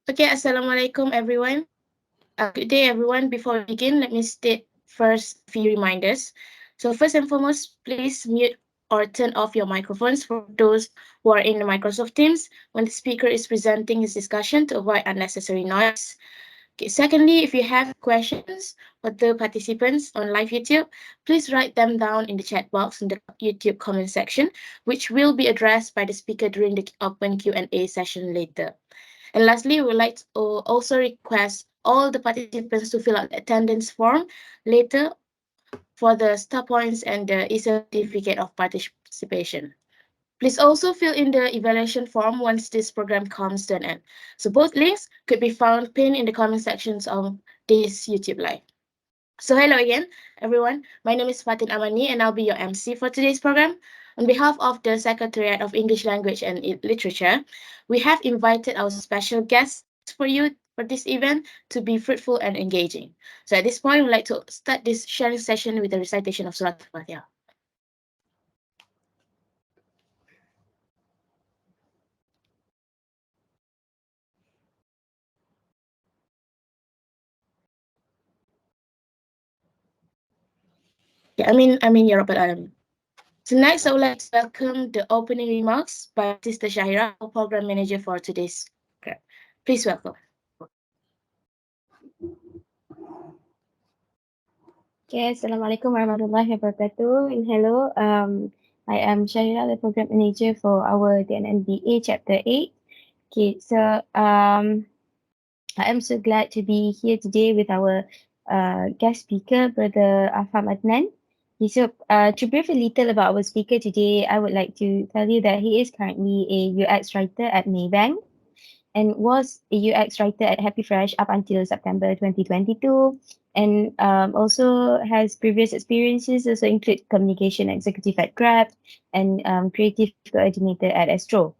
Okay, Assalamualaikum everyone. Good day everyone. Before we begin, let me state first a few reminders. So first and foremost, please mute or turn off your microphones for those who are in the Microsoft Teams when the speaker is presenting his discussion to avoid unnecessary noise. Okay, secondly, if you have questions for the participants on live YouTube, please write them down in the chat box in the YouTube comment section, which will be addressed by the speaker during the open Q&A session later. And lastly, we would like to also request all the participants to fill out the attendance form later for the Starpoints and the e-certificate of participation. Please also fill in the evaluation form once this program comes to an end. So both links could be found pinned in the comment sections of this YouTube live. So hello again, everyone. My name is Fatin Amani and I'll be your MC for today's program. On behalf of the Secretariat of English Language and Literature, we have invited our special guests for you for this event to be fruitful and engaging. So at this point, we'd like to start this sharing session with a recitation of Surah Al-Fatiha. Yeah, Ya Rabbal Alamin. So next, I would like to welcome the opening remarks by Sister Shahira, our program manager for today's program. Please welcome. Okay, Assalamualaikum warahmatullahi wabarakatuh. And hello, I am Shahira, the program manager for our TNNBA Chapter 8. Okay, so I am so glad to be here today with our guest speaker, Brother Afham Adnan. Okay, so to brief a little about our speaker today, I would like to tell you that he is currently a UX writer at Maybank and was a UX writer at Happy Fresh up until September 2022. And also has previous experiences, also include communication executive at Grab and creative coordinator at Astro.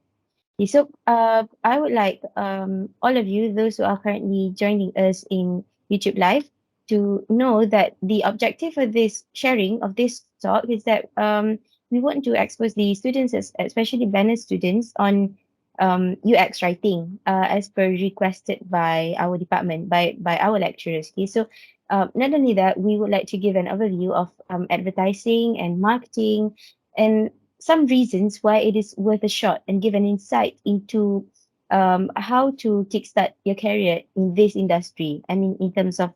Okay, so I would like all of you, those who are currently joining us in YouTube Live, to know that the objective for this sharing of this talk is that we want to expose the students, especially banner students, on UX writing as per requested by our department, by our lecturers. Okay, so not only that, we would like to give an overview of advertising and marketing and some reasons why it is worth a shot and give an insight into how to kickstart your career in this industry. I mean, in terms of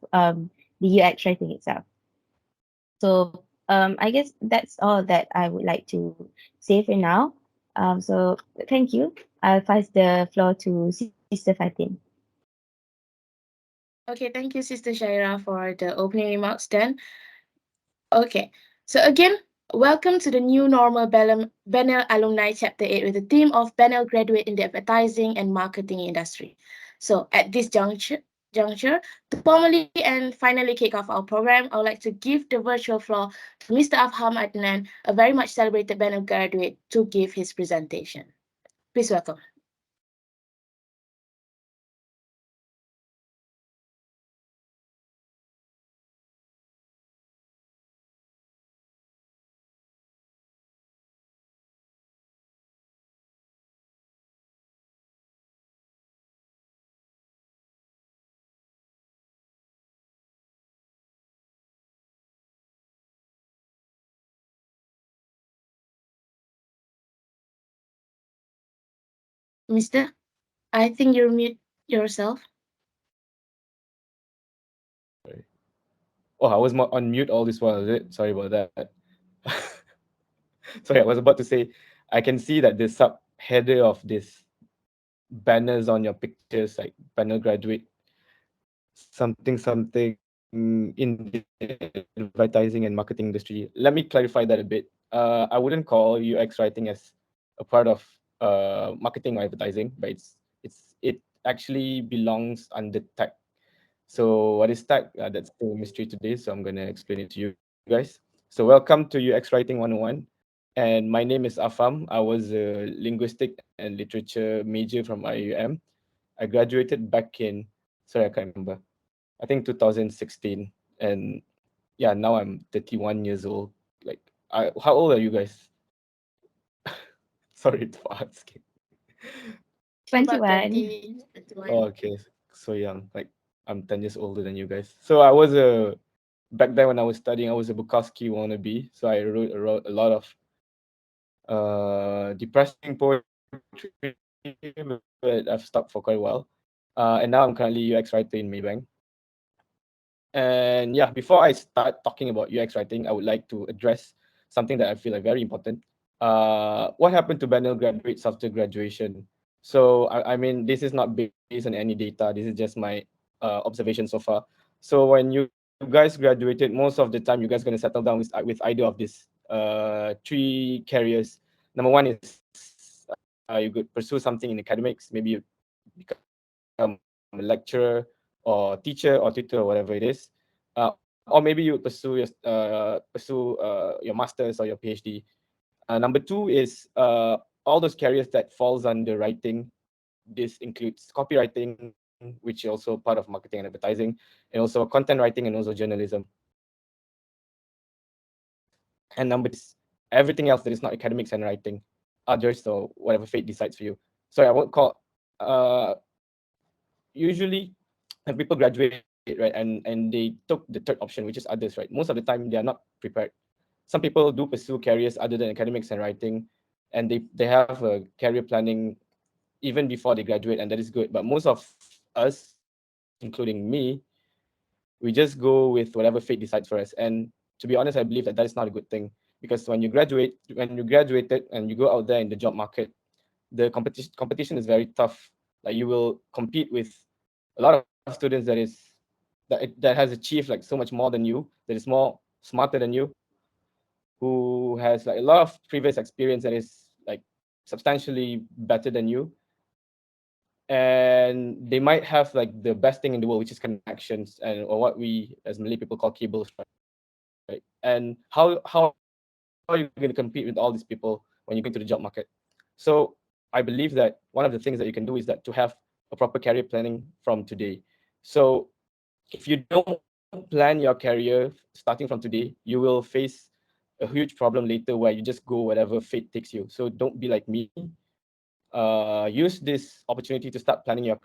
the UX writing itself. So I guess that's all that I would like to say for now. So thank you. I'll pass the floor to Sister Fatin. Okay, thank you, Sister Shaira, for the opening remarks then. Okay, so again, welcome to the new Normal BENL Alumni Chapter 8 with the theme of BENL Graduate in the Advertising and Marketing Industry. So at this juncture, to formally and finally kick off our program, I would like to give the virtual floor to Mr. Afham Adnan, a very much celebrated BENL graduate, to give his presentation. Please welcome. Mister, I think you're mute yourself. Sorry. Oh, I was on mute all this while, is it? Sorry about that. Sorry, I was about to say, I can see that the subheader of this banners on your pictures, like banner graduate, something in the advertising and marketing industry. Let me clarify that a bit. I wouldn't call UX writing as a part of marketing or advertising, but it actually belongs under tech. So what is tech? That's the mystery today. So I'm gonna explain it to you guys. So welcome to UX Writing 101. And my name is Afam. I was a linguistic and literature major from IUM. I graduated back in, sorry, I can't remember. I think 2016. And yeah, now I'm 31 years old. Like, how old are you guys? Sorry for asking. About 21. 21. Oh, okay, so young. Like I'm 10 years older than you guys. So I was a back then when I was studying, I was a Bukowski wannabe. So I wrote a lot of depressing poetry, but I've stopped for quite a while. And now I'm currently UX writer in Maybank. And yeah, before I start talking about UX writing, I would like to address something that I feel like very important. What happened to BENL graduates after graduation? So I mean, this is not based on any data. This is just my observation so far. So when you guys graduated, most of the time you guys gonna settle down with either of these three careers. Number one is you could pursue something in academics. Maybe you become a lecturer or teacher or tutor or whatever it is. Or maybe you pursue your masters or your PhD. Number two is all those careers that falls under writing. This includes copywriting, which is also part of marketing and advertising, and also content writing and also journalism. And number three is everything else that is not academics and writing, others or whatever fate decides for you. Sorry, I won't call. Uh, Usually, when people graduate, right, and they took the third option, which is others, right, most of the time they are not prepared. Some people do pursue careers other than academics and writing, and they have a career planning even before they graduate, and that is good. But most of us, including me, we just go with whatever fate decides for us. And to be honest, I believe that that is not a good thing, because when you graduated and you go out there in the job market, the competition is very tough. Like you will compete with a lot of students that has achieved like so much more than you, that is more smarter than you, who has like a lot of previous experience that is like substantially better than you, and they might have like the best thing in the world, which is connections, and or what we as Malay people call cables, right? And how are you going to compete with all these people when you go into the job market? So I believe that one of the things that you can do is that to have a proper career planning from today. So if you don't plan your career starting from today, you will face a huge problem later where you just go wherever fate takes you. So don't be like me. Use this opportunity to start planning your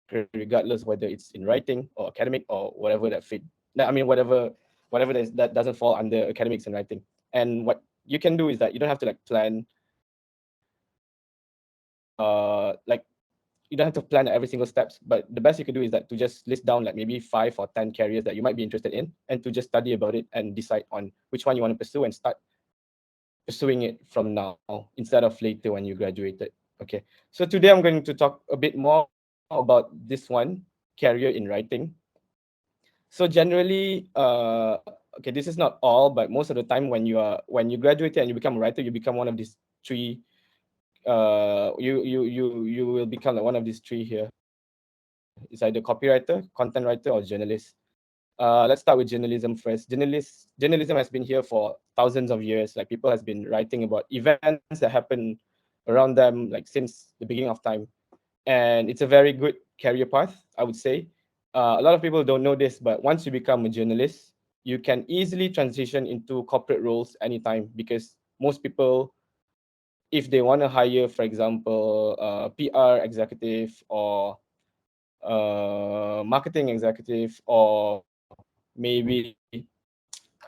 career, regardless whether it's in writing or academic or whatever that fate. I mean, whatever that doesn't fall under academics and writing. And what you can do is that you don't have to like plan like you don't have to plan every single steps, but the best you could do is that to just list down like maybe 5 or 10 careers that you might be interested in, and to just study about it and decide on which one you want to pursue and start pursuing it from now instead of later when you graduated. Okay, so today I'm going to talk a bit more about this one, career in writing. So generally, okay, this is not all, but most of the time when you graduated and you become a writer, you become one of these three. You will become like one of these three here. It's either copywriter, content writer, or journalist. Let's start with journalism first. Journalism has been here for thousands of years. Like people has been writing about events that happen around them like since the beginning of time, and it's a very good career path, I would say. A lot of people don't know this, but once you become a journalist, you can easily transition into corporate roles anytime, because most people, if they want to hire, for example, a PR executive or marketing executive, or maybe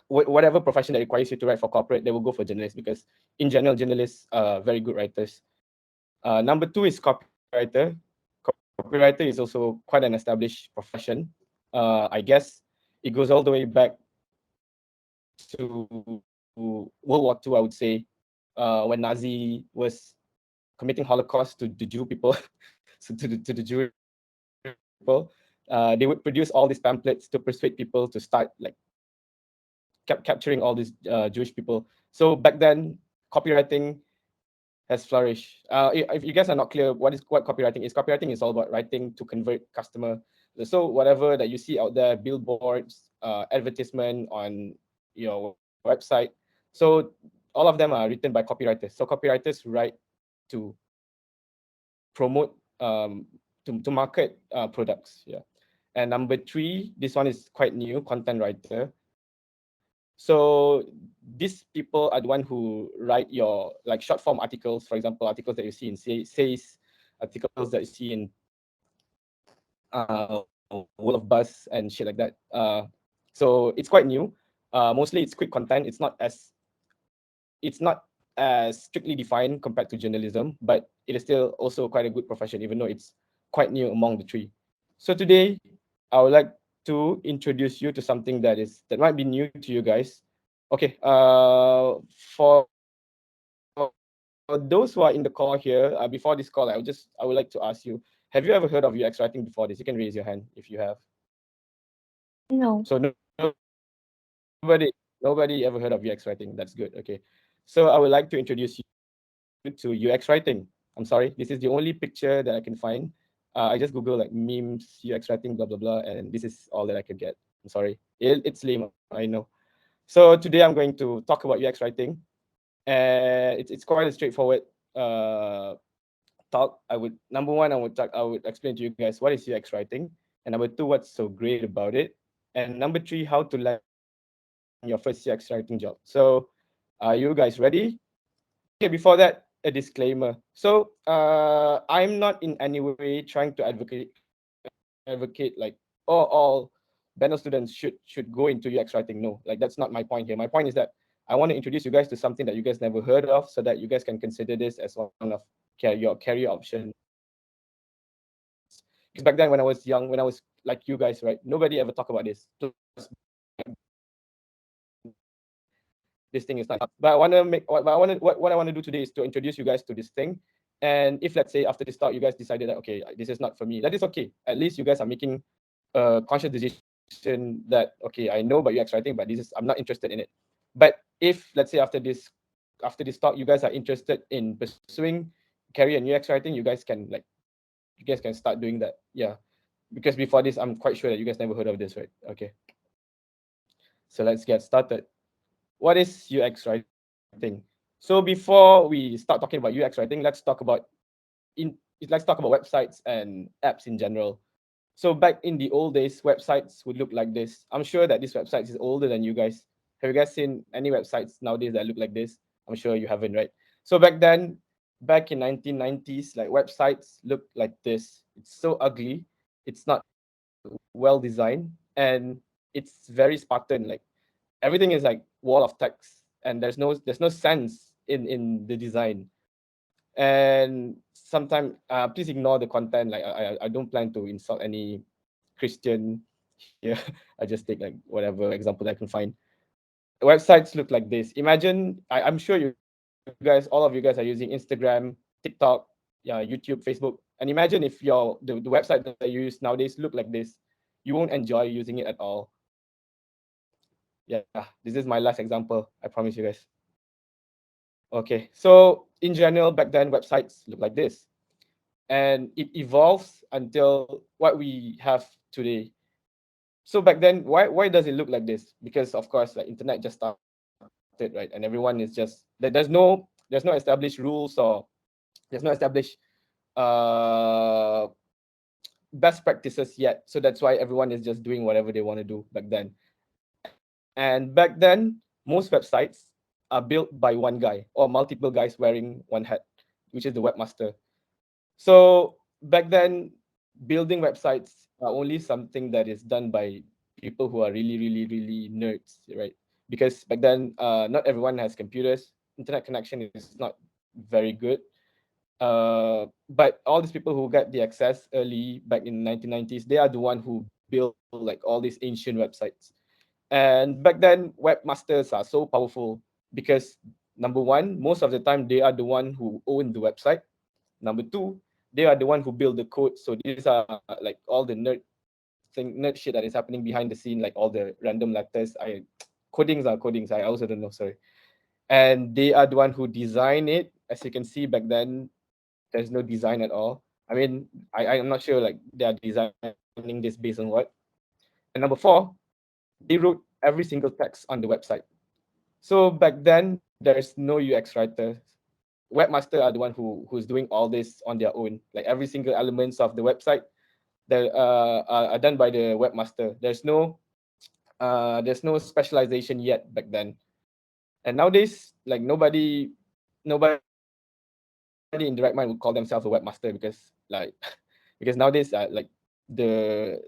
whatever profession that requires you to write for corporate, they will go for journalists, because in general, journalists are very good writers. Number two is copywriter. Copywriter is also quite an established profession. I guess it goes all the way back to World War II, I would say, when Nazi was committing Holocaust to Jew people, so to the Jewish people. They would produce all these pamphlets to persuade people to start like capturing all these Jewish people. So back then, copywriting has flourished. If you guys are not clear what copywriting is all about writing to convert customer. So whatever that you see out there, billboards, advertisement on your website. So all of them are written by copywriters. So copywriters write to promote to market products. Yeah. And number three, this one is quite new, content writer. So these people are the one who write your like short form articles, for example, articles that you see in says, articles that you see in World of Buzz and shit like that. So it's quite new. Mostly it's quick content. It's not as strictly defined compared to journalism, but it is still also quite a good profession, even though it's quite new among the three. So today, I would like to introduce you to something that might be new to you guys. Okay, for those who are in the call here, before this call, I would like to ask you: have you ever heard of UX writing before this? You can raise your hand if you have. No. So nobody ever heard of UX writing. That's good. Okay, so I would like to introduce you to UX writing. I'm sorry, this is the only picture that I can find. I just Google like memes, UX writing, blah blah blah, and this is all that I could get. I'm sorry, it's lame, I know. So today I'm going to talk about UX writing, and it's quite a straightforward uh, talk. Number one, I would explain to you guys what is UX writing, and number two, what's so great about it, and number three, how to land your first UX writing job. So, are you guys ready? Okay, before that, a disclaimer. So, I'm not in any way trying to advocate like, oh, all BENL students should go into UX writing. No, like that's not my point here. My point is that I want to introduce you guys to something that you guys never heard of, so that you guys can consider this as one of your career options. Because back then, when I was young, when I was like you guys, right, nobody ever talk about this. Plus, this thing is not. But I want to make. What I want to do today is to introduce you guys to this thing. And if let's say after this talk, you guys decided that okay, this is not for me, that is okay. At least you guys are making a conscious decision that okay, I know about UX writing, but I'm not interested in it. But if let's say after this talk, you guys are interested in pursuing career in UX writing, you guys can start doing that. Yeah, because before this, I'm quite sure that you guys never heard of this, right? Okay, so let's get started. What is UX writing? So before we start talking about UX writing, in let's talk about websites and apps in general. So back in the old days, websites would look like this. I'm sure that this website is older than you guys. Have you guys seen any websites nowadays that look like this? I'm sure you haven't, right? So back then, back in 1990s, like websites looked like this. It's so ugly. It's not well designed, and it's very Spartan. Like everything is like wall of text, and there's no sense in the design. And sometimes please ignore the content. Like I don't plan to insult any Christian here. I just take like whatever example that I can find. Websites look like this. Imagine, I'm sure all of you guys are using Instagram, TikTok, yeah, YouTube, Facebook. And imagine if the website that you use nowadays look like this, you won't enjoy using it at all. Yeah, this is my last example. I promise you guys. Okay, so in general, back then websites look like this, and it evolves until what we have today. So back then, why does it look like this? Because of course, like internet just started, right, and everyone is just there's no established rules, or there's no established uh best practices yet. So that's why everyone is just doing whatever they want to do back then. And back then, most websites are built by one guy or multiple guys wearing one hat, which is the webmaster. So back then, building websites are only something that is done by people who are really, really, really nerds, right? Because back then, not everyone has computers. Internet connection is not very good. But all these people who got the access early back in 1990s, they are the one who build like all these ancient websites. And back then, webmasters are so powerful because number one, most of the time they are the one who own the website. Number two, they are the one who build the code. So these are like all the nerd shit that is happening behind the scene, like all the random letters. Codings. I also don't know. Sorry. And they are the one who design it. As you can see back then, there's no design at all. I mean, I'm not sure like they are designing this based on what. And number four, they wrote every single text on the website. So back then, there's no UX writer. Webmaster are the one who's doing all this on their own. Like every single elements of the website that are done by the webmaster. There's no There's no specialization yet back then. And nowadays, like nobody in the right mind would call themselves a webmaster because like because nowadays like the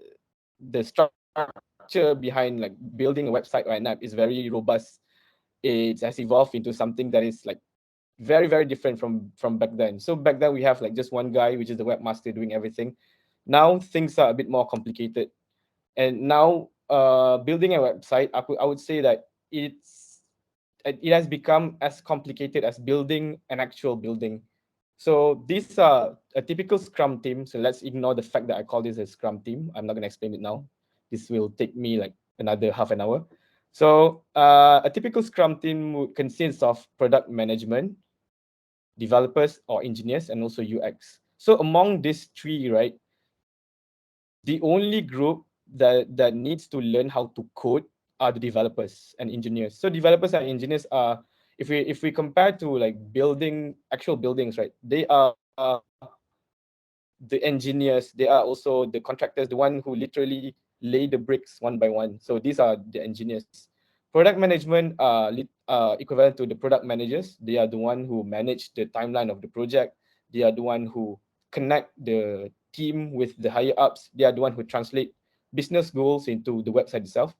the structure behind like building a website or an app is very robust. It has evolved into something that is like very different from back then. So back then we have like just one guy, which is the webmaster, doing everything. Now things are a bit more complicated, and now building a website, I would say that it has become as complicated as building an actual building. So these are a typical Scrum team. So let's ignore the fact that I call this a Scrum team. I'm not going to explain it now. This will take me like another half an hour. So a typical Scrum team consists of product management, developers or engineers, and also UX. So among these three, right, the only group that needs to learn how to code are the developers and engineers. So developers and engineers are, if we compare to like building actual buildings, right, they are the engineers, they are also the contractors, the one who literally lay the bricks one by one. So these are the engineers. Product management are equivalent to the product managers. They are the one who manage the timeline of the project. They are the one who connect the team with the higher ups. They are the one who translate business goals into the website itself.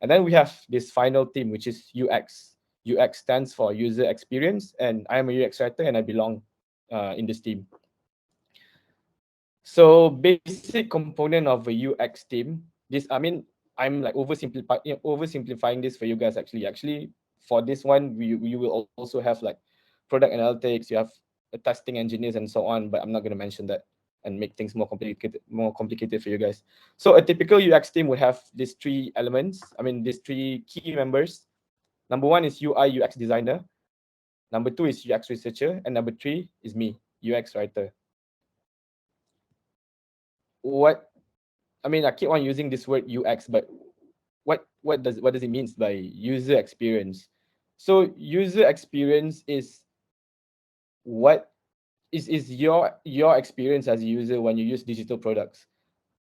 And then we have this final team, which is UX. UX stands for user experience, and I am a UX writer, and I belong in this team. So basic component of a UX team. This, I mean, I'm like oversimplifying this for you guys. Actually, for this one, we will also have like product analytics. You have testing engineers and so on. But I'm not going to mention that and make things more complicated for you guys. So a typical UX team would have these three elements. I mean, these three key members. Number one is UI UX designer. Number two is UX researcher, and number three is me, UX writer. What I mean, I keep on using this word UX, but what does it mean by user experience? So user experience is what is your experience as a user when you use digital products.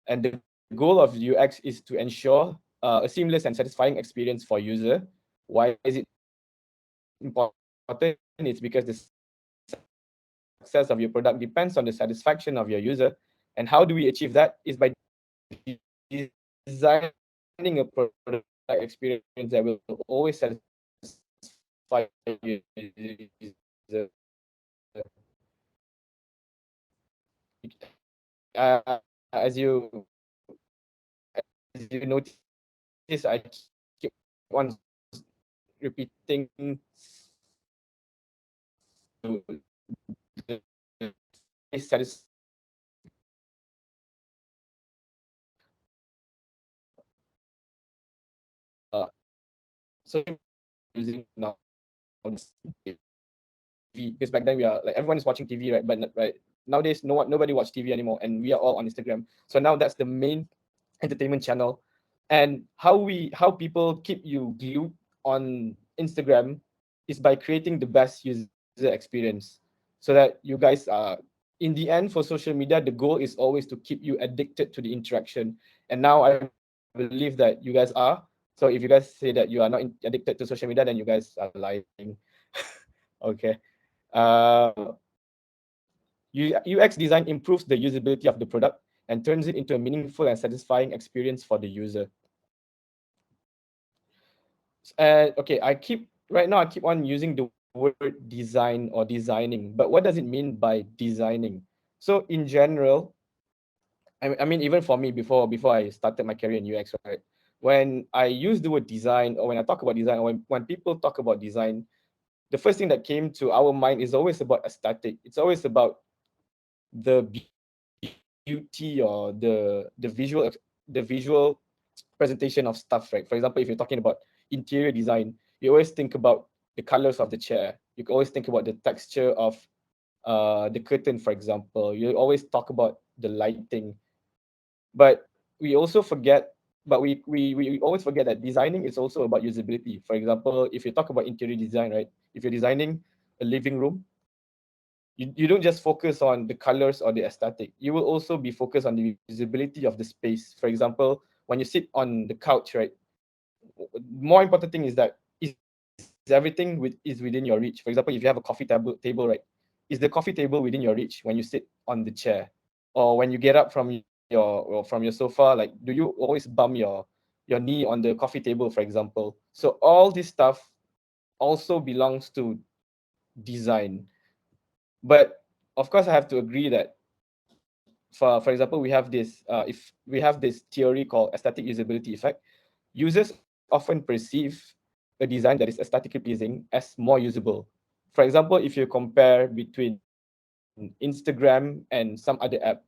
And the goal of UX is to ensure a seamless and satisfying experience for user. Why is it important? It's because the success of your product depends on the satisfaction of your user. And how do we achieve that? Is by designing a product experience that will always satisfy your as you notice, I keep on repeating because back then we are like everyone is watching TV, right? But right nowadays, nobody watch TV anymore, and we are all on Instagram. So now that's the main entertainment channel. And how people keep you glued on Instagram is by creating the best user experience, so that you guys are in the end for social media. The goal is always to keep you addicted to the interaction. And now I believe that you guys are. So if you guys say that you are not addicted to social media, then you guys are lying. Okay. uh, UX design improves the usability of the product and turns it into a meaningful and satisfying experience for the user. Okay, I keep on using the word design or designing, but what does it mean by designing? So in general, I mean even for me, before I started my career in UX, right? When I use the word design, or when I talk about design, or when people talk about design, the first thing that came to our mind is always about aesthetic. It's always about the beauty or the visual presentation of stuff, right? For example, if you're talking about interior design, you always think about the colors of the chair. You always think about the texture of the curtain, for example. You always talk about the lighting. But we also forget, we always forget that designing is also about usability. For example, if you talk about interior design, right? If you're designing a living room, you don't just focus on the colors or the aesthetic. You will also be focused on the usability of the space. For example, when you sit on the couch, right? more important thing is that is everything is within your reach. For example, if you have a coffee table, right? Is the coffee table within your reach when you sit on the chair, or when you get up from your sofa? Like, do you always bump your knee on the coffee table, for example? So all this stuff also belongs to design. But of course, I have to agree that for example, we have this if we have this theory called aesthetic usability effect. Users often perceive a design that is aesthetically pleasing as more usable. For example, if you compare between Instagram and some other app,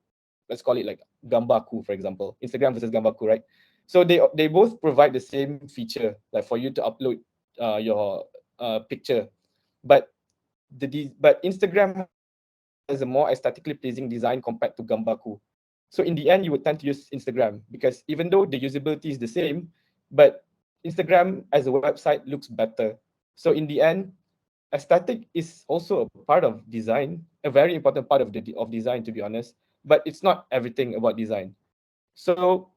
let's call it like Gambaku, for example, Instagram versus Gambaku, right? So they both provide the same feature, like for you to upload your picture, but but Instagram has a more aesthetically pleasing design compared to Gambaku. So in the end, you would tend to use Instagram because even though the usability is the same, but Instagram as a website looks better. So in the end, aesthetic is also a part of design, a very important part of design, to be honest. But it's not everything about design. So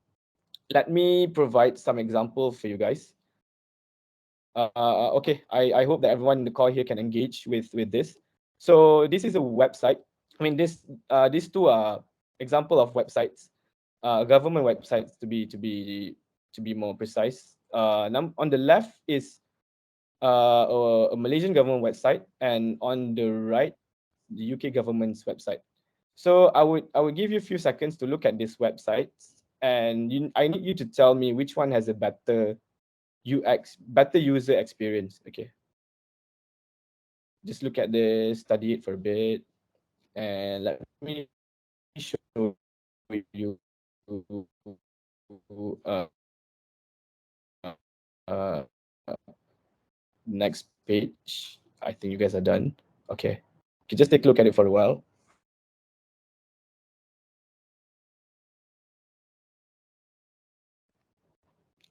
let me provide some example for you guys. Okay, I hope that everyone in the call here can engage with this. So this is a website. I mean, these two are example of websites, government websites to be more precise. On the left is a Malaysian government website, and on the right, the UK government's website. So I would give you a few seconds to look at these websites, and I need you to tell me which one has a better better user experience. Okay, just look at this, study it for a bit, and let me show you next page. I think you guys are done. Okay, okay, just take a look at it for a while.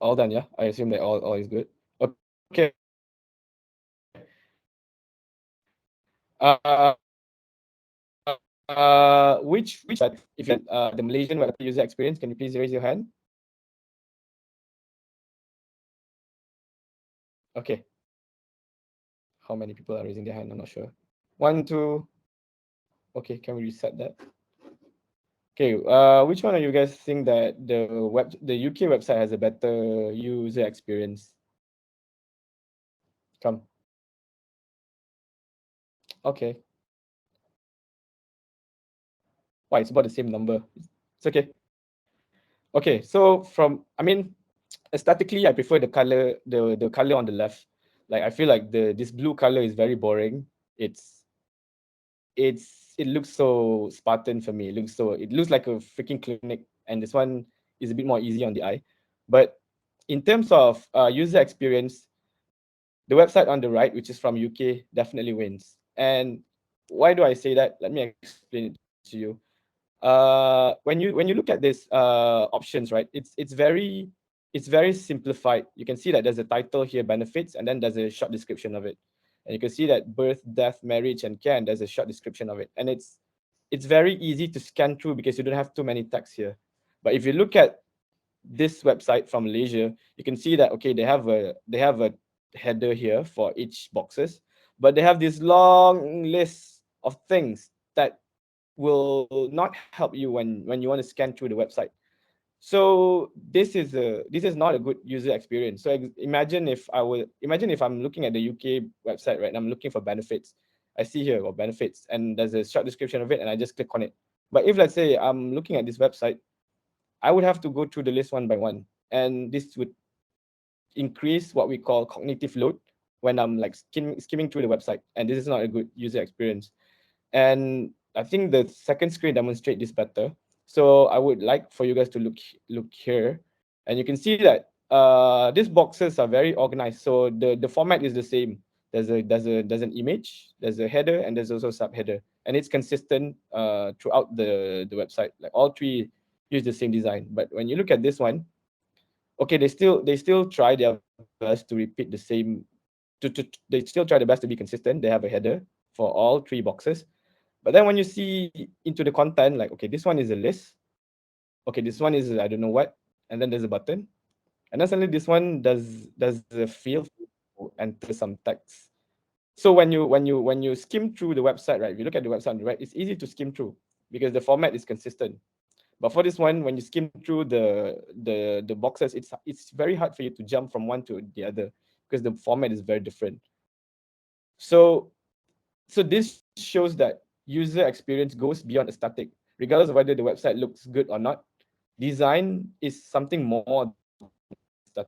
All done, yeah. I assume that all is good. Okay. Which website, if you the Malaysian web user experience, can you please raise your hand? Okay. How many people are raising their hand? I'm not sure. One, two. Okay, can we reset that? Okay. Which one of you guys think that the UK website has a better user experience? Come. Okay. Why? It's about the same number. It's okay. Okay. So aesthetically, I prefer the color on the left. Like, I feel like this blue color is very boring. It's it looks so Spartan for me. It looks like a freaking clinic, and this one is a bit more easy on the eye. But in terms of user experience, the website on the right, which is from UK, definitely wins. And why do I say that? Let me explain it to you. When you look at this options, right? It's very simplified. You can see that there's a title here, benefits, and then there's a short description of it. And you can see that birth, death, marriage, and care, and there's a short description of it. And it's very easy to scan through because you don't have too many text here. But if you look at this website from Malaysia, you can see that okay, they have a header here for each boxes, but they have this long list of things that will not help you when you want to scan through the website. So this is not a good user experience. So imagine if I'm looking at the UK website, right, and I'm looking for benefits. I see here about benefits, and there's a short description of it, and I just click on it. But if let's say I'm looking at this website, I would have to go through the list one by one, and this would increase what we call cognitive load when I'm like skimming through the website, and this is not a good user experience. And I think the second screen demonstrate this better. So I would like for you guys to look here, and you can see that these boxes are very organized. So the format is the same. There's an image, there's a header, and there's also a subheader, and it's consistent throughout the website. Like all three use the same design. But when you look at this one, okay, they still try their best to repeat the same. They still try their best to be consistent. They have a header for all three boxes. But then when you see into the content, like, okay, this one is a list. Okay, this one is I don't know what, and then there's a button. And then suddenly this one does the field to enter some text. So when you skim through the website, right? If you look at the website on the right, it's easy to skim through because the format is consistent. But for this one, when you skim through the boxes, it's very hard for you to jump from one to the other because the format is very different. So so this shows that user experience goes beyond aesthetic, regardless of whether the website looks good or not. Design is something more than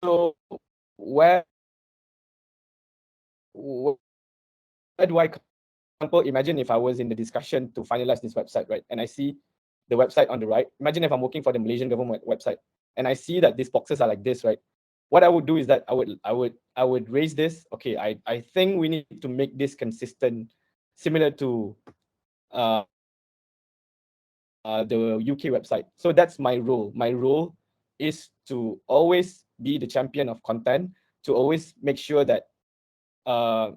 so where do I, example, imagine if I was in the discussion to finalize this website, right? And I see the website on the right. Imagine if I'm working for the Malaysian government website and I see that these boxes are like this, right? What I would do is that I would raise this. Okay, I think we need to make this consistent, similar to the UK website. So that's my role. My role is to always be the champion of content, to always make sure that uh,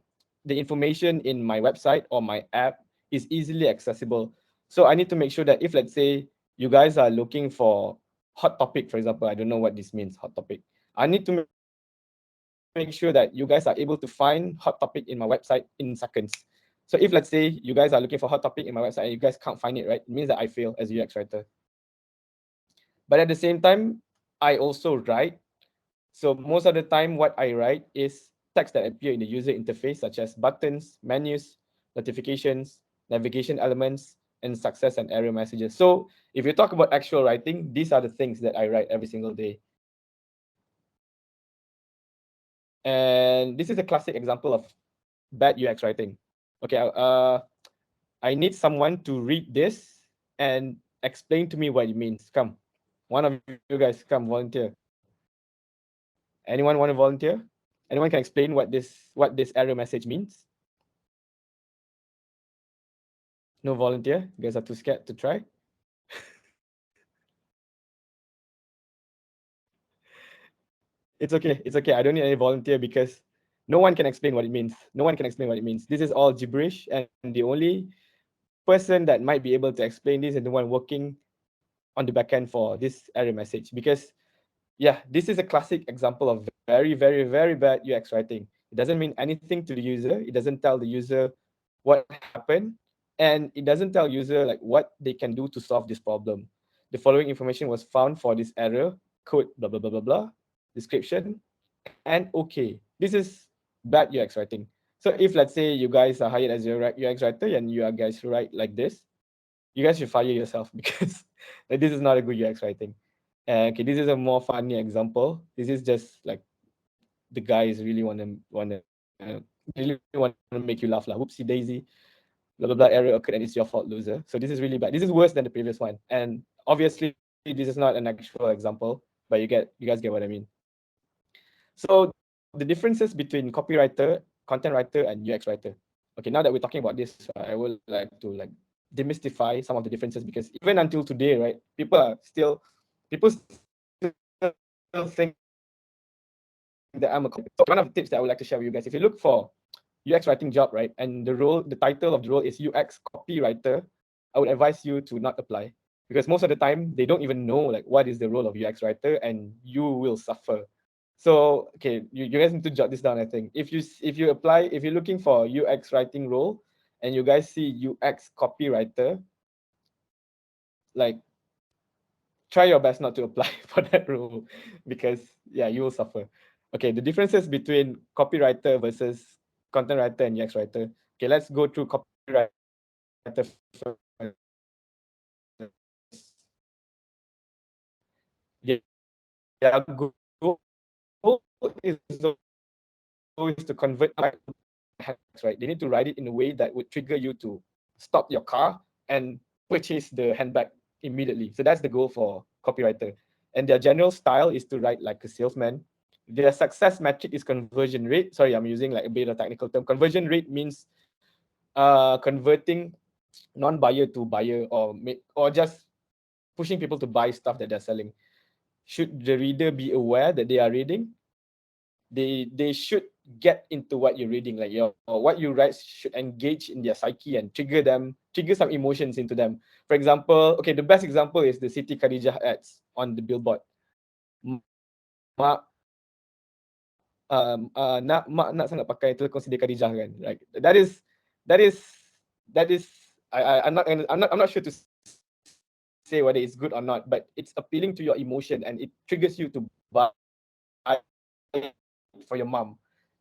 the information in my website or my app is easily accessible. So I need to make sure that if, let's say, you guys are looking for hot topic, for example, I don't know what this means, hot topic. I need to make sure that you guys are able to find hot topic in my website in seconds. So if, let's say, you guys are looking for hot topic in my website and you guys can't find it, right? It means that I fail as a UX writer. But at the same time, I also write. So most of the time, what I write is text that appear in the user interface, such as buttons, menus, notifications, navigation elements, and success and error messages. So if you talk about actual writing, these are the things that I write every single day. And this is a classic example of bad UX writing. Okay, I need someone to read this and explain to me what it means. Come, one of you guys, come volunteer. Anyone want to volunteer? Anyone can explain what this error message means? No volunteer? You guys are too scared to try? It's okay. It's okay. I don't need any volunteer because no one can explain what it means. No one can explain what it means. This is all gibberish, and the only person that might be able to explain this is the one working on the back end for this error message. Because yeah, this is a classic example of very, very, very bad UX writing. It doesn't mean anything to the user. It doesn't tell the user what happened, and it doesn't tell user like what they can do to solve this problem. The following information was found for this error code, blah blah blah blah blah, description, and okay. This is bad UX writing. So if, let's say, you guys are hired as a UX writer and you are guys write like this, you guys should fire yourself because like, this is not a good UX writing. Okay, this is a more funny example. This is just like the guys really want to make you laugh lah. Whoopsie daisy, blah blah blah, error occurred and it's your fault, loser. So this is really bad. This is worse than the previous one. And obviously this is not an actual example, but you guys get what I mean. So the differences between copywriter, content writer, and UX writer. Okay, now that we're talking about this, I would like to like demystify some of the differences because even until today, right, people still think that I'm a copywriter. So one of the tips that I would like to share with you guys, if you look for UX writing job, right, and the title of the role is UX copywriter, I would advise you to not apply because most of the time they don't even know like what is the role of UX writer and you will suffer. So okay, you guys need to jot this down. I think if you apply, if you're looking for UX writing role and you guys see UX copywriter, like try your best not to apply for that role because yeah, you will suffer. Okay, the differences between copywriter versus content writer and UX writer. Okay, let's go through copywriter first. Their goal is always to convert text, right? They need to write it in a way that would trigger you to stop your car and purchase the handbag immediately. So that's the goal for copywriter. And their general style is to write like a salesman. Their success metric is conversion rate. Sorry, I'm using like a bit of technical term. Conversion rate means converting non-buyer to buyer or just pushing people to buy stuff that they're selling. Should the reader be aware that they are reading? They should get into what you're reading. Like what you write should engage in their psyche and trigger some emotions into them. For example, okay, the best example is the Siti Khadijah ads on the billboard. Mak nak sangat pakai telekong Siti Khadijah kan. Like that is that is I'm not sure to say whether it's good or not, but it's appealing to your emotion and it triggers you to buy for your mom.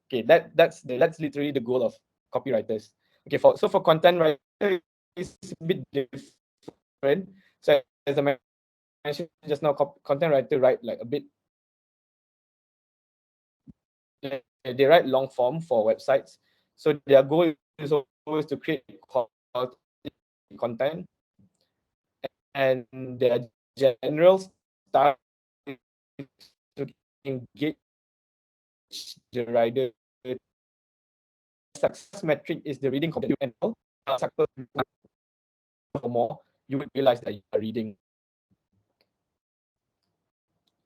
Okay, that's literally the goal of copywriters. Okay, for content writer, it's a bit different. So as I mentioned just now, content writer write like a bit. They write long form for websites. So their goal is always to create quality content, and their general style is to engage the rider. Success metric is the reading comprehension, and all for more, you would realize that you are reading.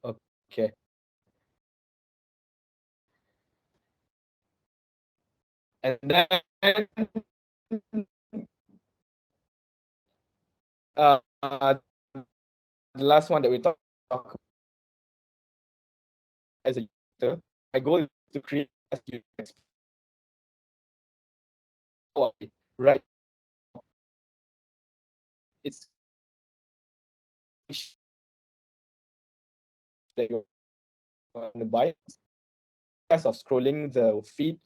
Okay. And then uh, the last one that we talk as a user, my goal is to create as you right. It's that you're on the bike of scrolling the feed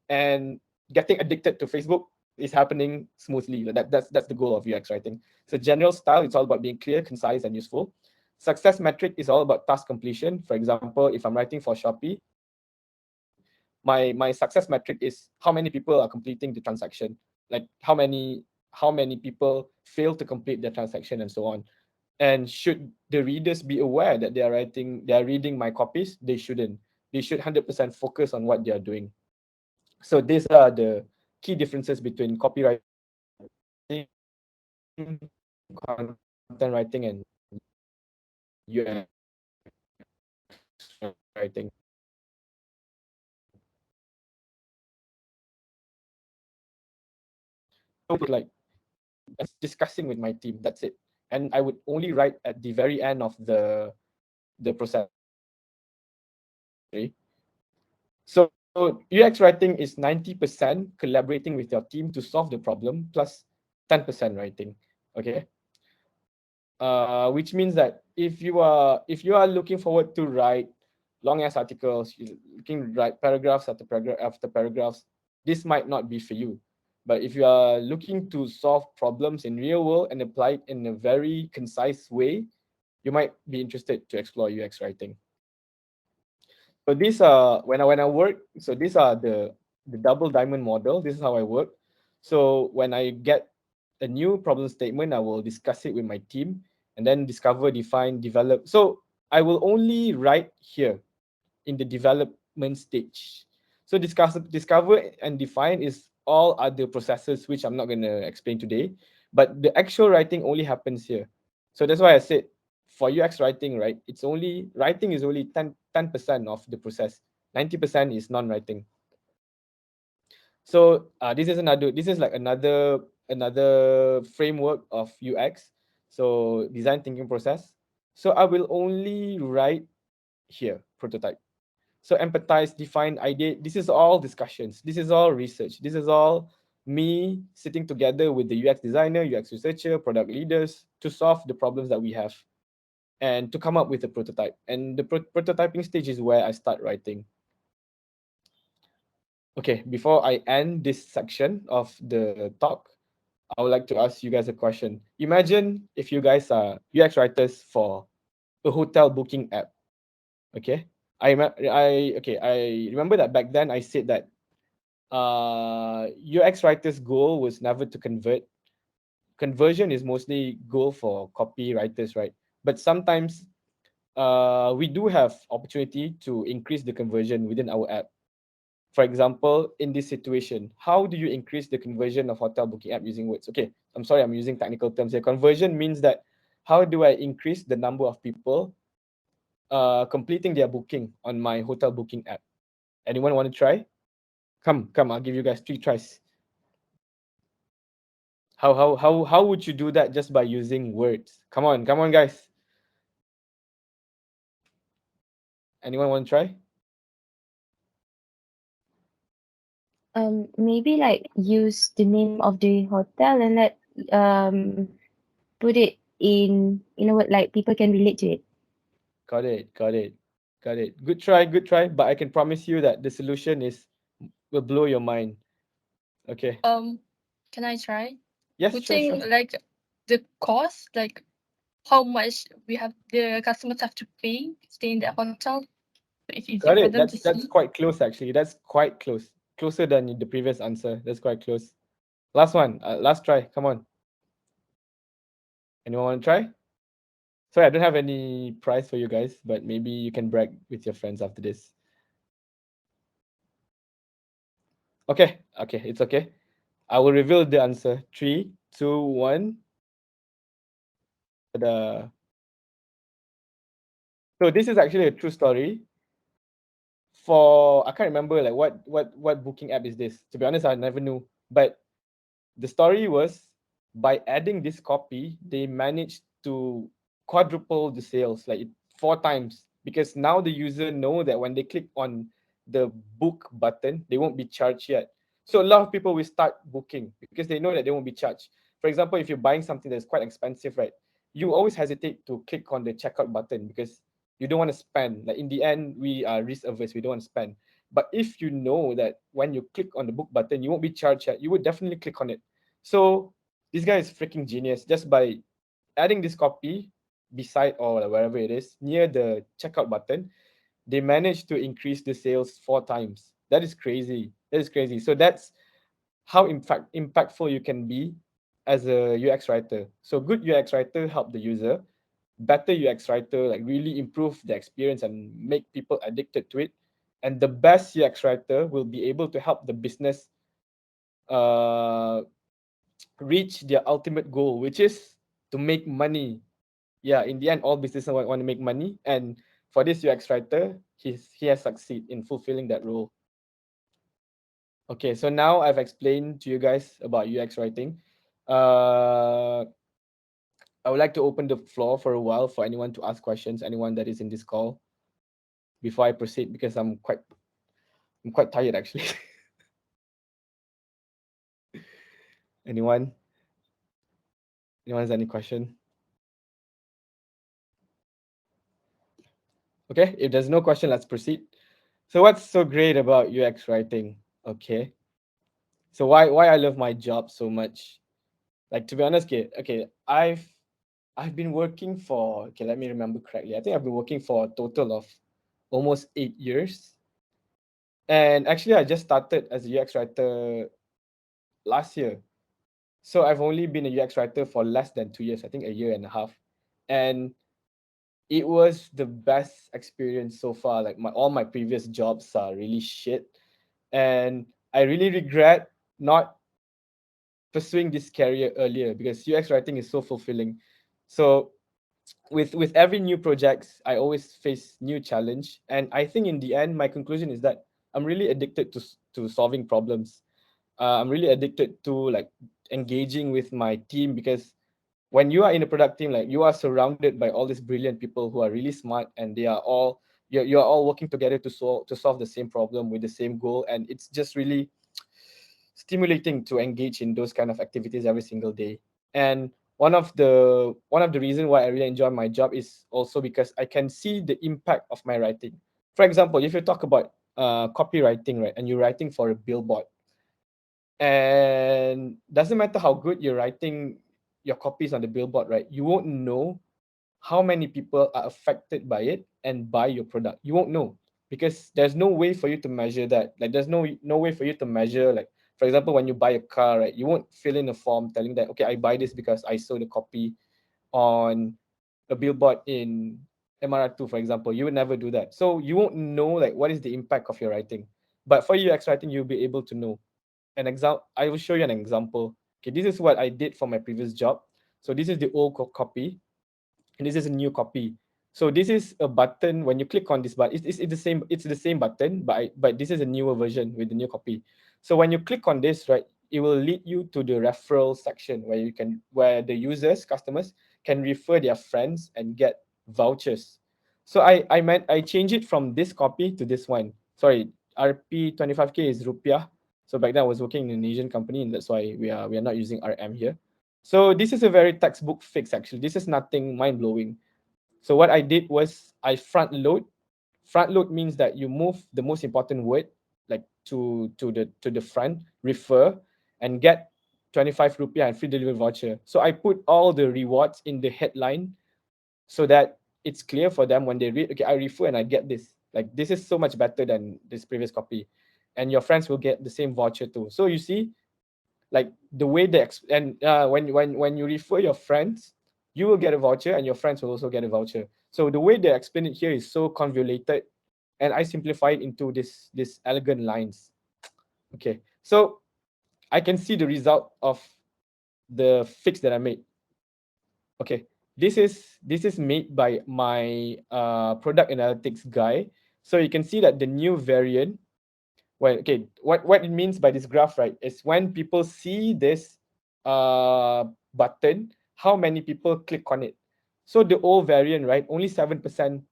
and getting addicted to Facebook is happening smoothly. That's the goal of UX writing. So general style, it's all about being clear, concise, and useful. Success metric is all about task completion. For example, if I'm writing for Shopee, my success metric is how many people are completing the transaction, like how many people fail to complete the transaction and so on. And should the readers be aware that they are reading my copies? They shouldn't. They should 100% focus on what they are doing. So these are the key differences between copywriting, content writing, and UX writing. Like discussing with my team. That's it. And I would only write at the very end of the process. So UX writing is 90% collaborating with your team to solve the problem plus 10% writing. Okay. Which means that if you are looking forward to write long ass articles, you're looking to write paragraphs after paragraphs, this might not be for you. But if you are looking to solve problems in real world and apply it in a very concise way, you might be interested to explore UX writing. So these are when I work. So these are the double diamond model. This is how I work. So when I get a new problem statement, I will discuss it with my team and then discover, define, develop. So I will only write here in the development stage. So discover and define is all other processes which I'm not going to explain today, but the actual writing only happens here. So that's why I said for UX writing, right? It's only writing is only 10% of the process. 90% is non-writing. So this is like another framework of UX. So design thinking process. So I will only write here prototype. So empathize, define, ideate. This is all discussions. This is all research. This is all me sitting together with the UX designer, UX researcher, product leaders to solve the problems that we have and to come up with a prototype. And the prototyping stage is where I start writing. Okay, before I end this section of the talk, I would like to ask you guys a question. Imagine if you guys are UX writers for a hotel booking app. Okay, I remember that back then I said that UX writers' goal was never to convert. Conversion is mostly goal for copywriters, right? But sometimes we do have opportunity to increase the conversion within our app. For example, in this situation, how do you increase the conversion of hotel booking app using words? Okay, I'm sorry, I'm using technical terms here. Conversion means that how do I increase the number of people completing their booking on my hotel booking app? Anyone want to try? Come, I'll give you guys 3 tries. How would you do that just by using words? Come on, guys. Anyone want to try? Maybe like use the name of the hotel and let put it in a word like people can relate to it. Got it, got it, got it. Good try. But I can promise you that the solution will blow your mind. Okay. Can I try? Yes, sure, Putting sure. like the cost, like how much the customers have to pay to stay in the hotel. So it's easier Got for it. them to That's see. quite close actually. That's quite close. Closer than the previous answer. That's quite close. Last one. Last try. Come on. Anyone want to try? Sorry, I don't have any prize for you guys, but maybe you can brag with your friends after this. Okay, okay, it's okay. I will reveal the answer. 3, 2, 1. The So this is actually a true story. I can't remember like what booking app is this. To be honest, I never knew. But the story was by adding this copy, they managed to quadruple the sales, like 4 times. Because now the user know that when they click on the book button, they won't be charged yet. So a lot of people will start booking because they know that they won't be charged. For example, if you're buying something that's quite expensive, right? You always hesitate to click on the checkout button because you don't want to spend. Like in the end, we are risk averse. We don't want to spend. But if you know that when you click on the book button, you won't be charged yet, you would definitely click on it. So this guy is freaking genius. Just by adding this copy beside or wherever it is near the checkout button, they managed to increase the sales 4 times. That is crazy. That is crazy. So that's how in fact impactful you can be as a UX writer. So good UX writer help the user, better UX writer like really improve the experience and make people addicted to it. And the best UX writer will be able to help the business uh, reach their ultimate goal, which is to make money. Yeah, in the end, all businesses want to make money, and for this UX writer, he has succeed in fulfilling that role. Okay, so now I've explained to you guys about UX writing. Uh, I would like to open the floor for a while for anyone to ask questions. Anyone that is in this call before I proceed, because I'm quite tired actually. anyone? Anyone has any question? Okay, if there's no question, let's proceed. So what's so great about UX writing? Okay. So why I love my job so much? Like to be honest, okay, I've been working for, okay, let me remember correctly. I think I've been working for a total of almost 8 years. And actually I just started as a UX writer last year. So I've only been a UX writer for less than 2 years, I think a year and a half. And it was the best experience so far. Like all my previous jobs are really shit. And I really regret not pursuing this career earlier because UX writing is so fulfilling. So with every new projects, I always face new challenge, and I think in the end, my conclusion is that I'm really addicted to solving problems. I'm really addicted to like engaging with my team because when you are in a product team, like you are surrounded by all these brilliant people who are really smart and they are all you're all working together to solve the same problem with the same goal, and it's just really stimulating to engage in those kind of activities every single day. And one of the reason why I really enjoy my job is also because I can see the impact of my writing. For example, if you talk about copywriting, right, and you're writing for a billboard, and doesn't matter how good you're writing your copies on the billboard, right, you won't know how many people are affected by it and buy your product. You won't know because there's no way for you to measure that. Like there's no way for you to measure, like for example, when you buy a car, right, you won't fill in a form telling that, okay, I buy this because I saw the copy on a billboard in MRR2, for example. You would never do that. So you won't know like what is the impact of your writing. But for UX writing, you'll be able to know. I will show you an example. Okay, this is what I did for my previous job. So this is the old copy and this is a new copy. So this is a button. When you click on this button, it's the same button, but this is a newer version with the new copy. So when you click on this, right, it will lead you to the referral section where the users, customers can refer their friends and get vouchers. So I change it from this copy to this one. Sorry, RP 25K is rupiah. So back then I was working in an Asian company, and that's why we are not using RM here. So this is a very textbook fix actually. This is nothing mind blowing. So what I did was I front load. Front load means that you move the most important word like to the front, refer, and get 25 rupiah and free delivery voucher. So I put all the rewards in the headline so that it's clear for them when they read, okay, I refer and I get this. Like this is so much better than this previous copy. And your friends will get the same voucher too. So you see, like the way when you refer your friends, you will get a voucher and your friends will also get a voucher. So the way they explain it here is so convoluted, and I simplify it into this elegant lines. Okay, so I can see the result of the fix that I made. Okay, this is made by my product analytics guy. So you can see that the new variant, well, okay, what it means by this graph, right, is when people see this button, how many people click on it. So the old variant, right, only 7%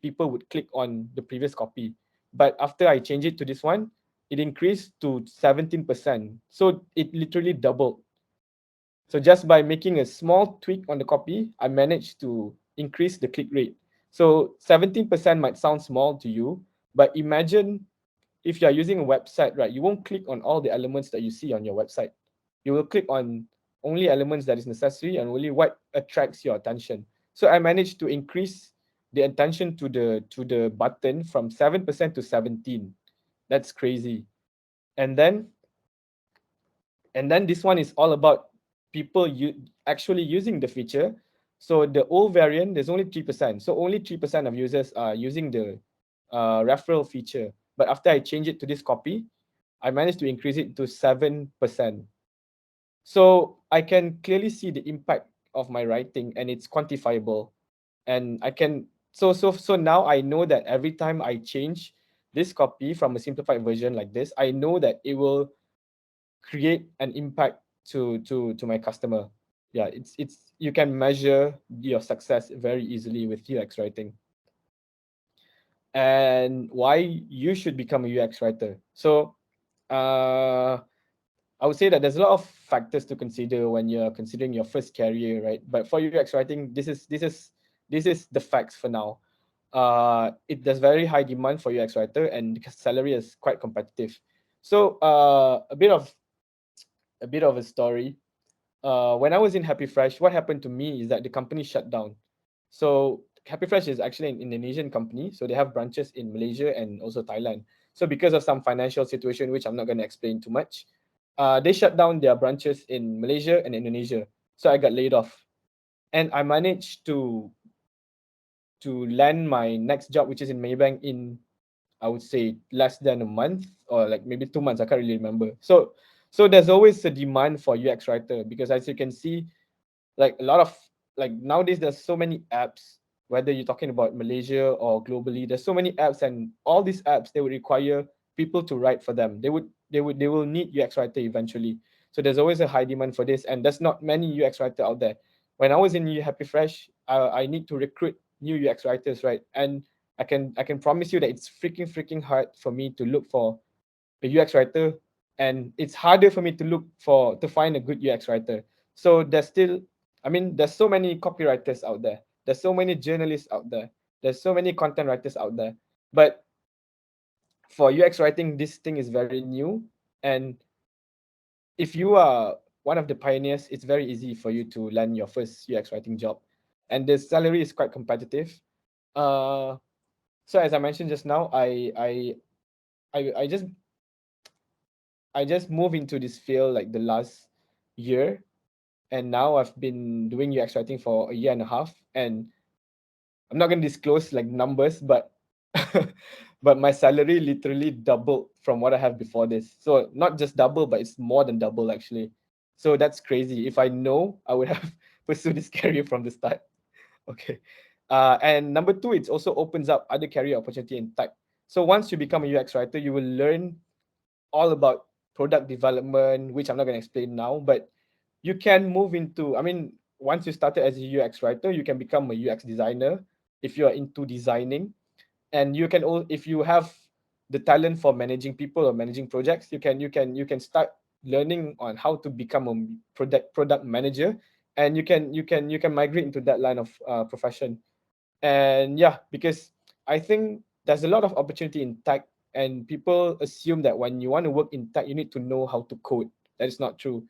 people would click on the previous copy. But after I change it to this one, it increased to 17%. So it literally doubled. So just by making a small tweak on the copy, I managed to increase the click rate. So 17% might sound small to you, but imagine if you are using a website, right, you won't click on all the elements that you see on your website. You will click on only elements that is necessary and only what attracts your attention. So I managed to increase the attention to the button from 7% to 17. That's crazy. And then this one is all about people actually using the feature. So the old variant, there's only 3%. So only 3% of users are using the referral feature. But after I change it to this copy, I managed to increase it to 7%. So I can clearly see the impact of my writing, and it's quantifiable. And I can so now I know that every time I change this copy from a simplified version like this, I know that it will create an impact to my customer. Yeah, it's you can measure your success very easily with UX writing. And why you should become a UX writer. So I would say that there's a lot of factors to consider when you're considering your first career, right? But for UX writing, this is the facts for now. There's very high demand for UX writer, and the salary is quite competitive. So a bit of a story. When I was in Happy Fresh, what happened to me is that the company shut down. So Happy Fresh is actually an Indonesian company, so they have branches in Malaysia and also Thailand. So because of some financial situation, which I'm not going to explain too much, they shut down their branches in Malaysia and Indonesia. So I got laid off, and I managed to land my next job, which is in Maybank, in, I would say, less than a month, or like maybe 2 months. I can't really remember. So there's always a demand for UX writer, because as you can see, like a lot of, like nowadays there's so many apps, whether you're talking about Malaysia or globally, there's so many apps, and all these apps, they would require people to write for them. They will need UX writer eventually. So there's always a high demand for this, and there's not many UX writer out there. When I was in Happy Fresh, I need to recruit new UX writers, right? And I can promise you that it's freaking hard for me to look for a UX writer, and it's harder for me to find a good UX writer. So there's so many copywriters out there. There's so many journalists out there. There's so many content writers out there. But for UX writing, this thing is very new. And if you are one of the pioneers, it's very easy for you to land your first UX writing job. And the salary is quite competitive. Uh, so as I mentioned just now, I just moved into this field like the last year, and now I've been doing UX writing for a year and a half, and I'm not gonna disclose like numbers, but but my salary literally doubled from what I have before this. So not just double, but it's more than double actually. So that's crazy. If I know, I would have pursued this career from the start. Okay. And number two, it also opens up other career opportunity in tech. So once you become a UX writer, you will learn all about product development, which I'm not going to explain now, but you can move into, I mean, once you started as a UX writer, you can become a UX designer if you are into designing. And you can all, if you have the talent for managing people or managing projects, you can start learning on how to become a product manager, and you can migrate into that line of profession. And yeah, because I think there's a lot of opportunity in tech, and people assume that when you want to work in tech, you need to know how to code. That is not true.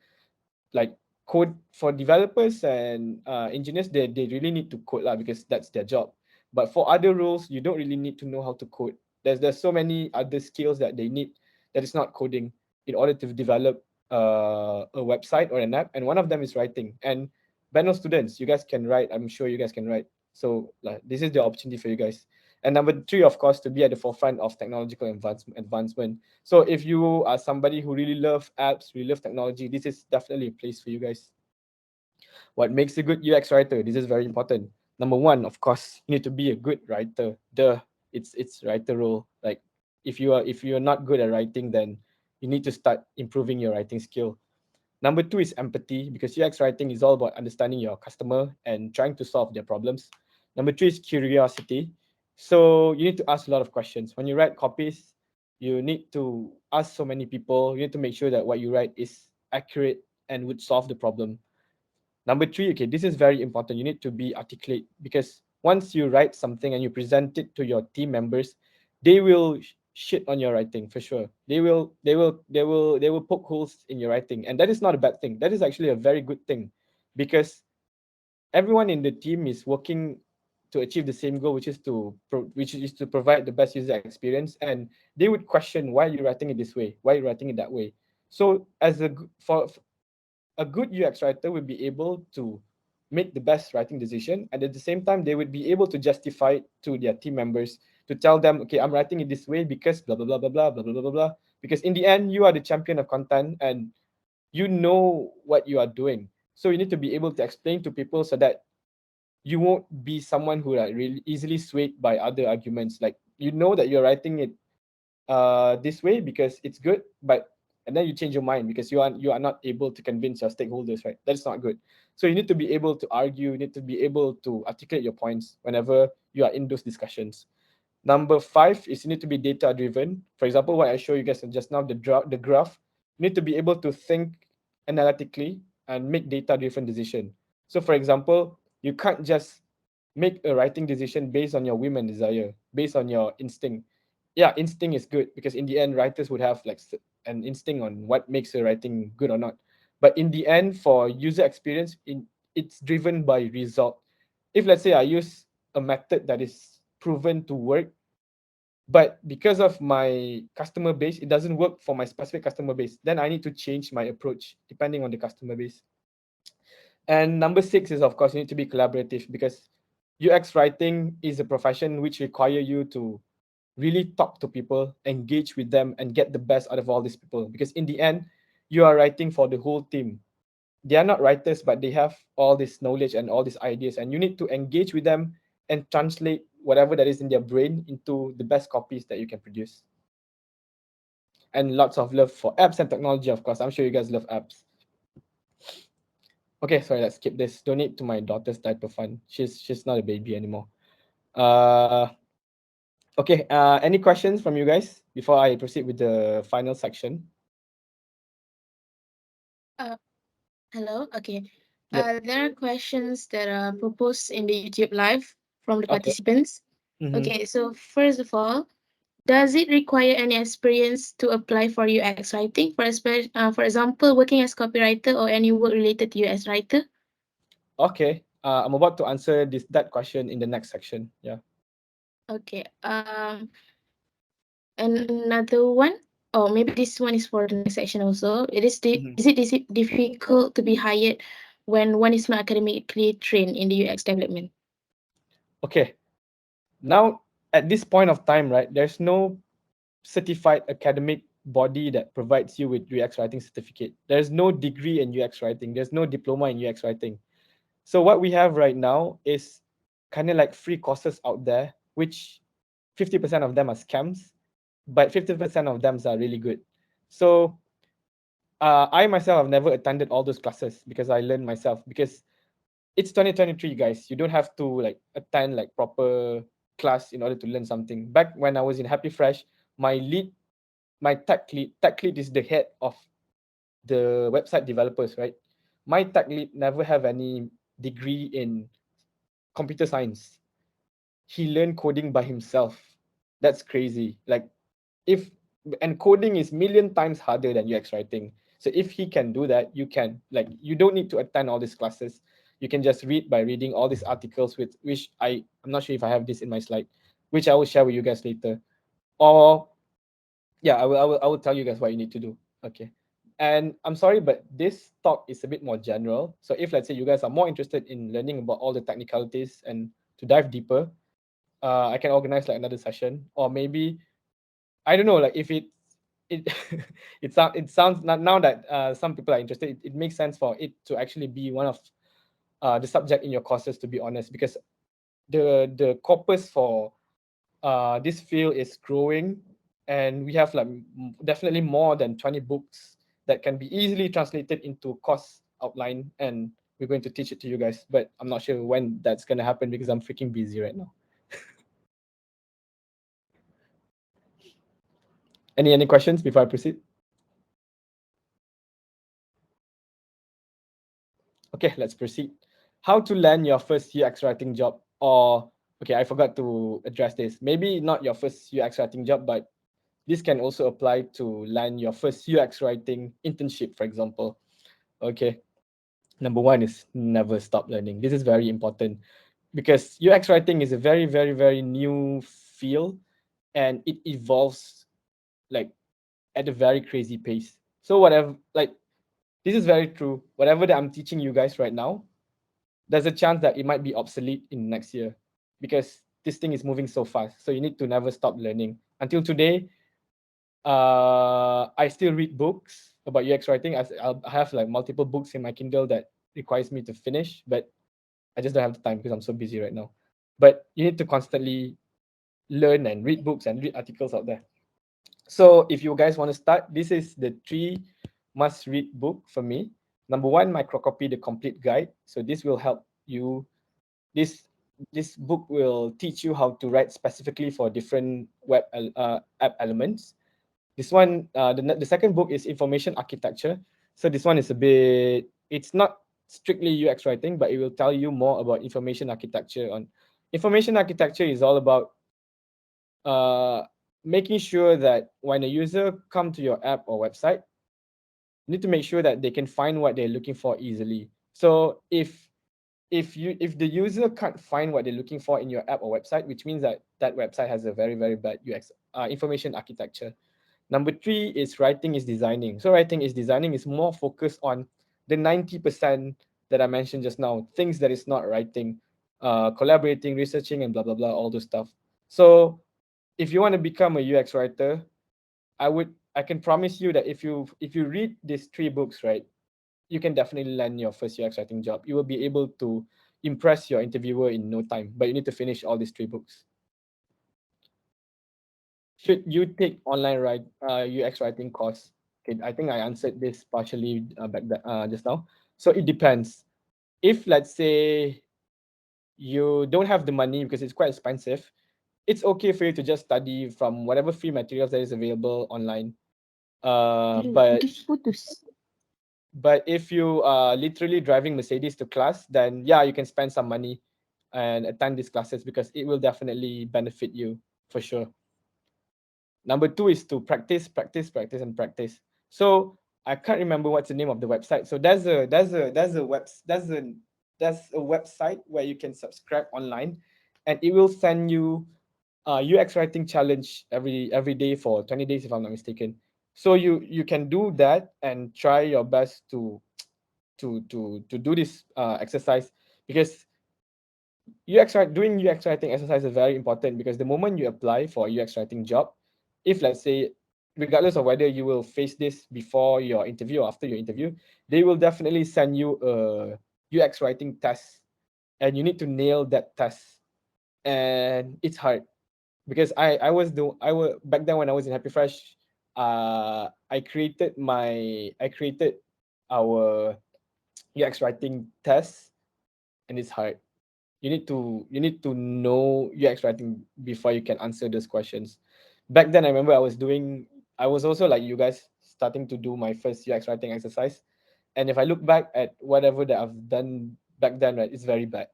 Like, code for developers and engineers, they really need to code lah, because that's their job. But for other roles, you don't really need to know how to code. There's so many other skills that they need that is not coding in order to develop a website or an app, and one of them is writing. And BENL students, you guys can write. I'm sure you guys can write. So like, this is the opportunity for you guys. And number three, of course, to be at the forefront of technological advancement. So if you are somebody who really love apps, really love technology, this is definitely a place for you guys. What makes a good UX writer? This is very important. Number one, of course, you need to be a good writer. It's writer role. Like, if you're not good at writing, then you need to start improving your writing skill. Number two is empathy, because UX writing is all about understanding your customer and trying to solve their problems. Number three is curiosity. So you need to ask a lot of questions. When you write copies, you need to ask so many people. You need to make sure that what you write is accurate and would solve the problem. Number three, okay, this is very important. You need to be articulate, because once you write something and you present it to your team members, they will shit on your writing for sure. They will poke holes in your writing, and that is not a bad thing. That is actually a very good thing, because everyone in the team is working to achieve the same goal, which is to provide the best user experience, and they would question why you're writing it this way, why you're writing it that way. So as for a good UX writer will be able to make the best writing decision, and at the same time, they would be able to justify it to their team members, to tell them, okay, I'm writing it this way because blah blah blah blah blah blah blah blah blah blah. Because in the end, you are the champion of content, and you know what you are doing. So you need to be able to explain to people so that you won't be someone who are really easily swayed by other arguments. Like, you know that you're writing it this way because it's good, but and then you change your mind because you are not able to convince your stakeholders, right? That's not good. So you need to be able to argue, you need to be able to articulate your points whenever you are in those discussions. Number five is you need to be data driven. For example, what I show you guys just now, the graph, you need to be able to think analytically and make data driven decision. So for example, you can't just make a writing decision based on your whim and desire, based on your instinct. Yeah, instinct is good because in the end, writers would have like an instinct on what makes a writing good or not. But in the end, for user experience, it's driven by result. If let's say I use a method that is proven to work, but because of my customer base, it doesn't work for my specific customer base, then I need to change my approach depending on the customer base. And number six is, of course, you need to be collaborative, because UX writing is a profession which require you to really talk to people, engage with them, and get the best out of all these people. Because in the end, you are writing for the whole team. They are not writers, but they have all this knowledge and all these ideas, and you need to engage with them and translate whatever that is in their brain into the best copies that you can produce. And lots of love for apps and technology, of course. I'm sure you guys love apps. Okay, sorry, let's skip this. Donate to my daughter's diaper fund. She's not a baby anymore. Uh, okay. Any questions from you guys before I proceed with the final section? Uh, Hello. Okay. Yep. There are questions that are proposed in the YouTube live from the Okay. participants. Mm-hmm. Okay. So first of all, does it require any experience to apply for UX writing? For example, working as copywriter or any work related to UX writer? Okay. I'm about to answer that question in the next section. Yeah. Okay. And another one, or maybe this one is for the next section also. Mhm. Is it difficult to be hired when one is not academically trained in the UX development? Okay. Now, at this point of time, right, there's no certified academic body that provides you with UX writing certificate. There's no degree in UX writing. There's no diploma in UX writing. So what we have right now is kind of like free courses out there, which 50% of them are scams, but 50% of them are really good. So I myself have never attended all those classes because I learned myself, because it's 2023, guys. You don't have to like attend like proper class in order to learn something. Back when I was in Happy Fresh, my tech lead is the head of the website developers, right? My tech lead never have any degree in computer science. He learned coding by himself. That's crazy. Like, if and coding is million times harder than UX writing. So if he can do that, you can. Like, you don't need to attend all these classes. You can just read by reading all these articles, with which I'm not sure if I have this in my slide, which I will share with you guys later. Or yeah, I will tell you guys what you need to do. Okay. And I'm sorry, but this talk is a bit more general. So if, let's say, you guys are more interested in learning about all the technicalities and to dive deeper, I can organize like another session, or maybe, I don't know, like if it it sounds, now that some people are interested, it makes sense for it to actually be one of the subject in your courses, to be honest, because the corpus for this field is growing, and we have like definitely more than 20 books that can be easily translated into course outline, and we're going to teach it to you guys, but I'm not sure when that's going to happen because I'm freaking busy right now. Any questions before I proceed? Okay, let's proceed. How to land your first UX writing job, or okay, I forgot to address this. Maybe not your first UX writing job, but this can also apply to land your first UX writing internship, for example. Okay. Number one is never stop learning. This is very important because UX writing is a very, very, very new field, and it evolves like at a very crazy pace. So whatever, like, this is very true. Whatever that I'm teaching you guys right now, there's a chance that it might be obsolete in next year, because this thing is moving so fast. So you need to never stop learning. Until today, I still read books about UX writing. I have like multiple books in my Kindle that requires me to finish, but I just don't have the time because I'm so busy right now. But you need to constantly learn and read books and read articles out there. So if you guys want to start, this is the 3 must-read book for me. Number one, Microcopy, the complete guide. So this will help you. This book will teach you how to write specifically for different app elements. This one, the second book is Information Architecture. So this one is a bit, it's not strictly UX writing, but it will tell you more about information architecture. On information architecture is all about uh, making sure that when a user come to your app or website, you need to make sure that they can find what they're looking for easily. So if the user can't find what they're looking for in your app or website, which means that that website has a very, very bad UX, information architecture. Number three is writing is designing. So writing is designing is more focused on the 90% that I mentioned just now, things that is not writing, collaborating, researching, and blah blah blah, all those stuff. So if you want to become a UX writer, I can promise you that if you read these 3 books, right, you can definitely land your first UX writing job. You will be able to impress your interviewer in no time, but you need to finish all these 3 books. Should you take online UX writing course? Okay, I think I answered this partially just now. So it depends. If, let's say, you don't have the money because it's quite expensive, it's okay for you to just study from whatever free materials that is available online. But Putus. if you are literally driving Mercedes to class, then yeah, you can spend some money and attend these classes because it will definitely benefit you for sure. Number two is to practice, practice, practice, and practice. So I can't remember what's the name of the website. So there's a website where you can subscribe online, and it will send you a UX writing challenge every day for 20 days, if I'm not mistaken. So you can do that and try your best to do this exercise, because doing UX writing exercise is very important, because the moment you apply for a UX writing job, if, let's say, regardless of whether you will face this before your interview or after your interview, they will definitely send you a UX writing test, and you need to nail that test. and it's hard because I was back then when I was in Happy Fresh. I created our UX writing test, and it's hard. You need to know UX writing before you can answer those questions. Back then, I remember I was also like you guys, starting to do my first UX writing exercise. And if I look back at whatever that I've done back then, right, it's very bad.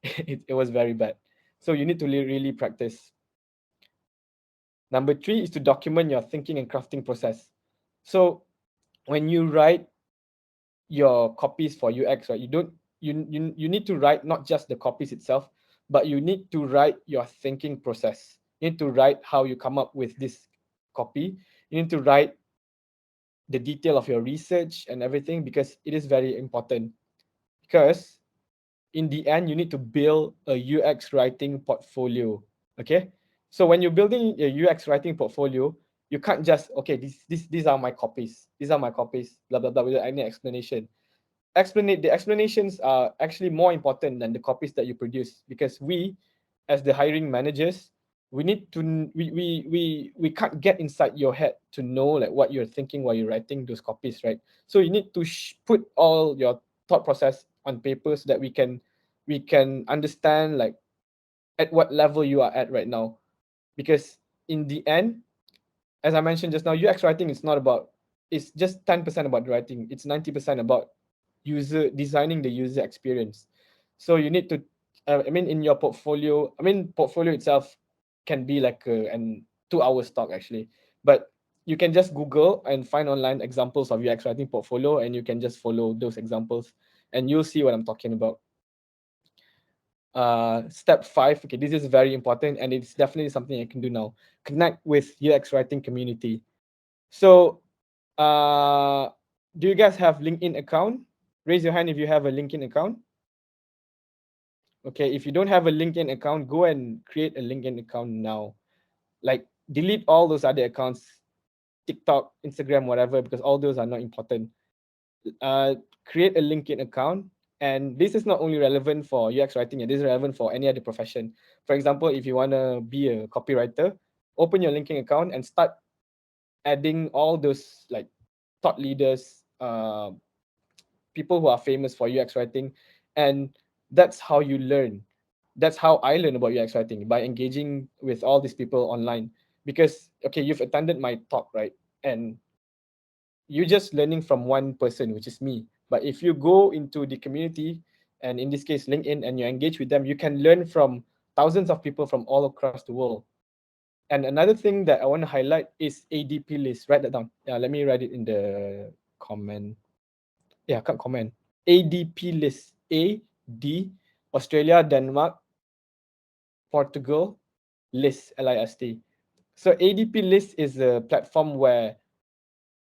It was very bad. So you need to really practice. Number three is to document your thinking and crafting process. So when you write your copies for UX, right, you need to write not just the copies itself, but you need to write your thinking process. You need to write how you come up with this copy. You need to write the detail of your research and everything, because it is very important. Because in the end, you need to build a UX writing portfolio. Okay. So when you're building a UX writing portfolio, you can't just, okay, these are my copies. These are my copies, blah, blah, blah, without any explanation. The explanations are actually more important than the copies that you produce, because we, as the hiring managers, we need to we can't get inside your head to know like what you're thinking while you're writing those copies, right? So you need to put all your thought process on paper so that we can understand like at what level you are at right now. Because in the end, as I mentioned just now, UX writing is not about, it's just 10% about writing. It's 90% about user designing the user experience. So you need to, I mean, in your portfolio, I mean, portfolio itself can be like an 2 hour talk actually, but you can just Google and find online examples of UX writing portfolio, and you can just follow those examples, and you'll see what I'm talking about. Step 5, okay, this is very important, and it's definitely something I can do now. Connect with UX writing community. So do you guys have LinkedIn account? Raise your hand if you have a LinkedIn account. Okay, if you don't have a LinkedIn account, go and create a LinkedIn account now. Like, delete all those other accounts, TikTok, Instagram, whatever, because all those are not important. Create a LinkedIn account. And this is not only relevant for UX writing, it is relevant for any other profession. For example, if you want to be a copywriter, open your LinkedIn account and start adding all those like thought leaders, people who are famous for UX writing, and that's how you learn. That's how I learn about UX writing, by engaging with all these people online. Because okay, you've attended my talk, right? And you're just learning from one person, which is me. But if you go into the community, and in this case LinkedIn, and you engage with them, you can learn from thousands of people from all across the world. And another thing that I want to highlight is ADP list. Write that down. Yeah, let me write it in the comment. Yeah, can't comment. ADP list. AD, Australia, Denmark, Portugal, list, LIST. So ADP list is a platform where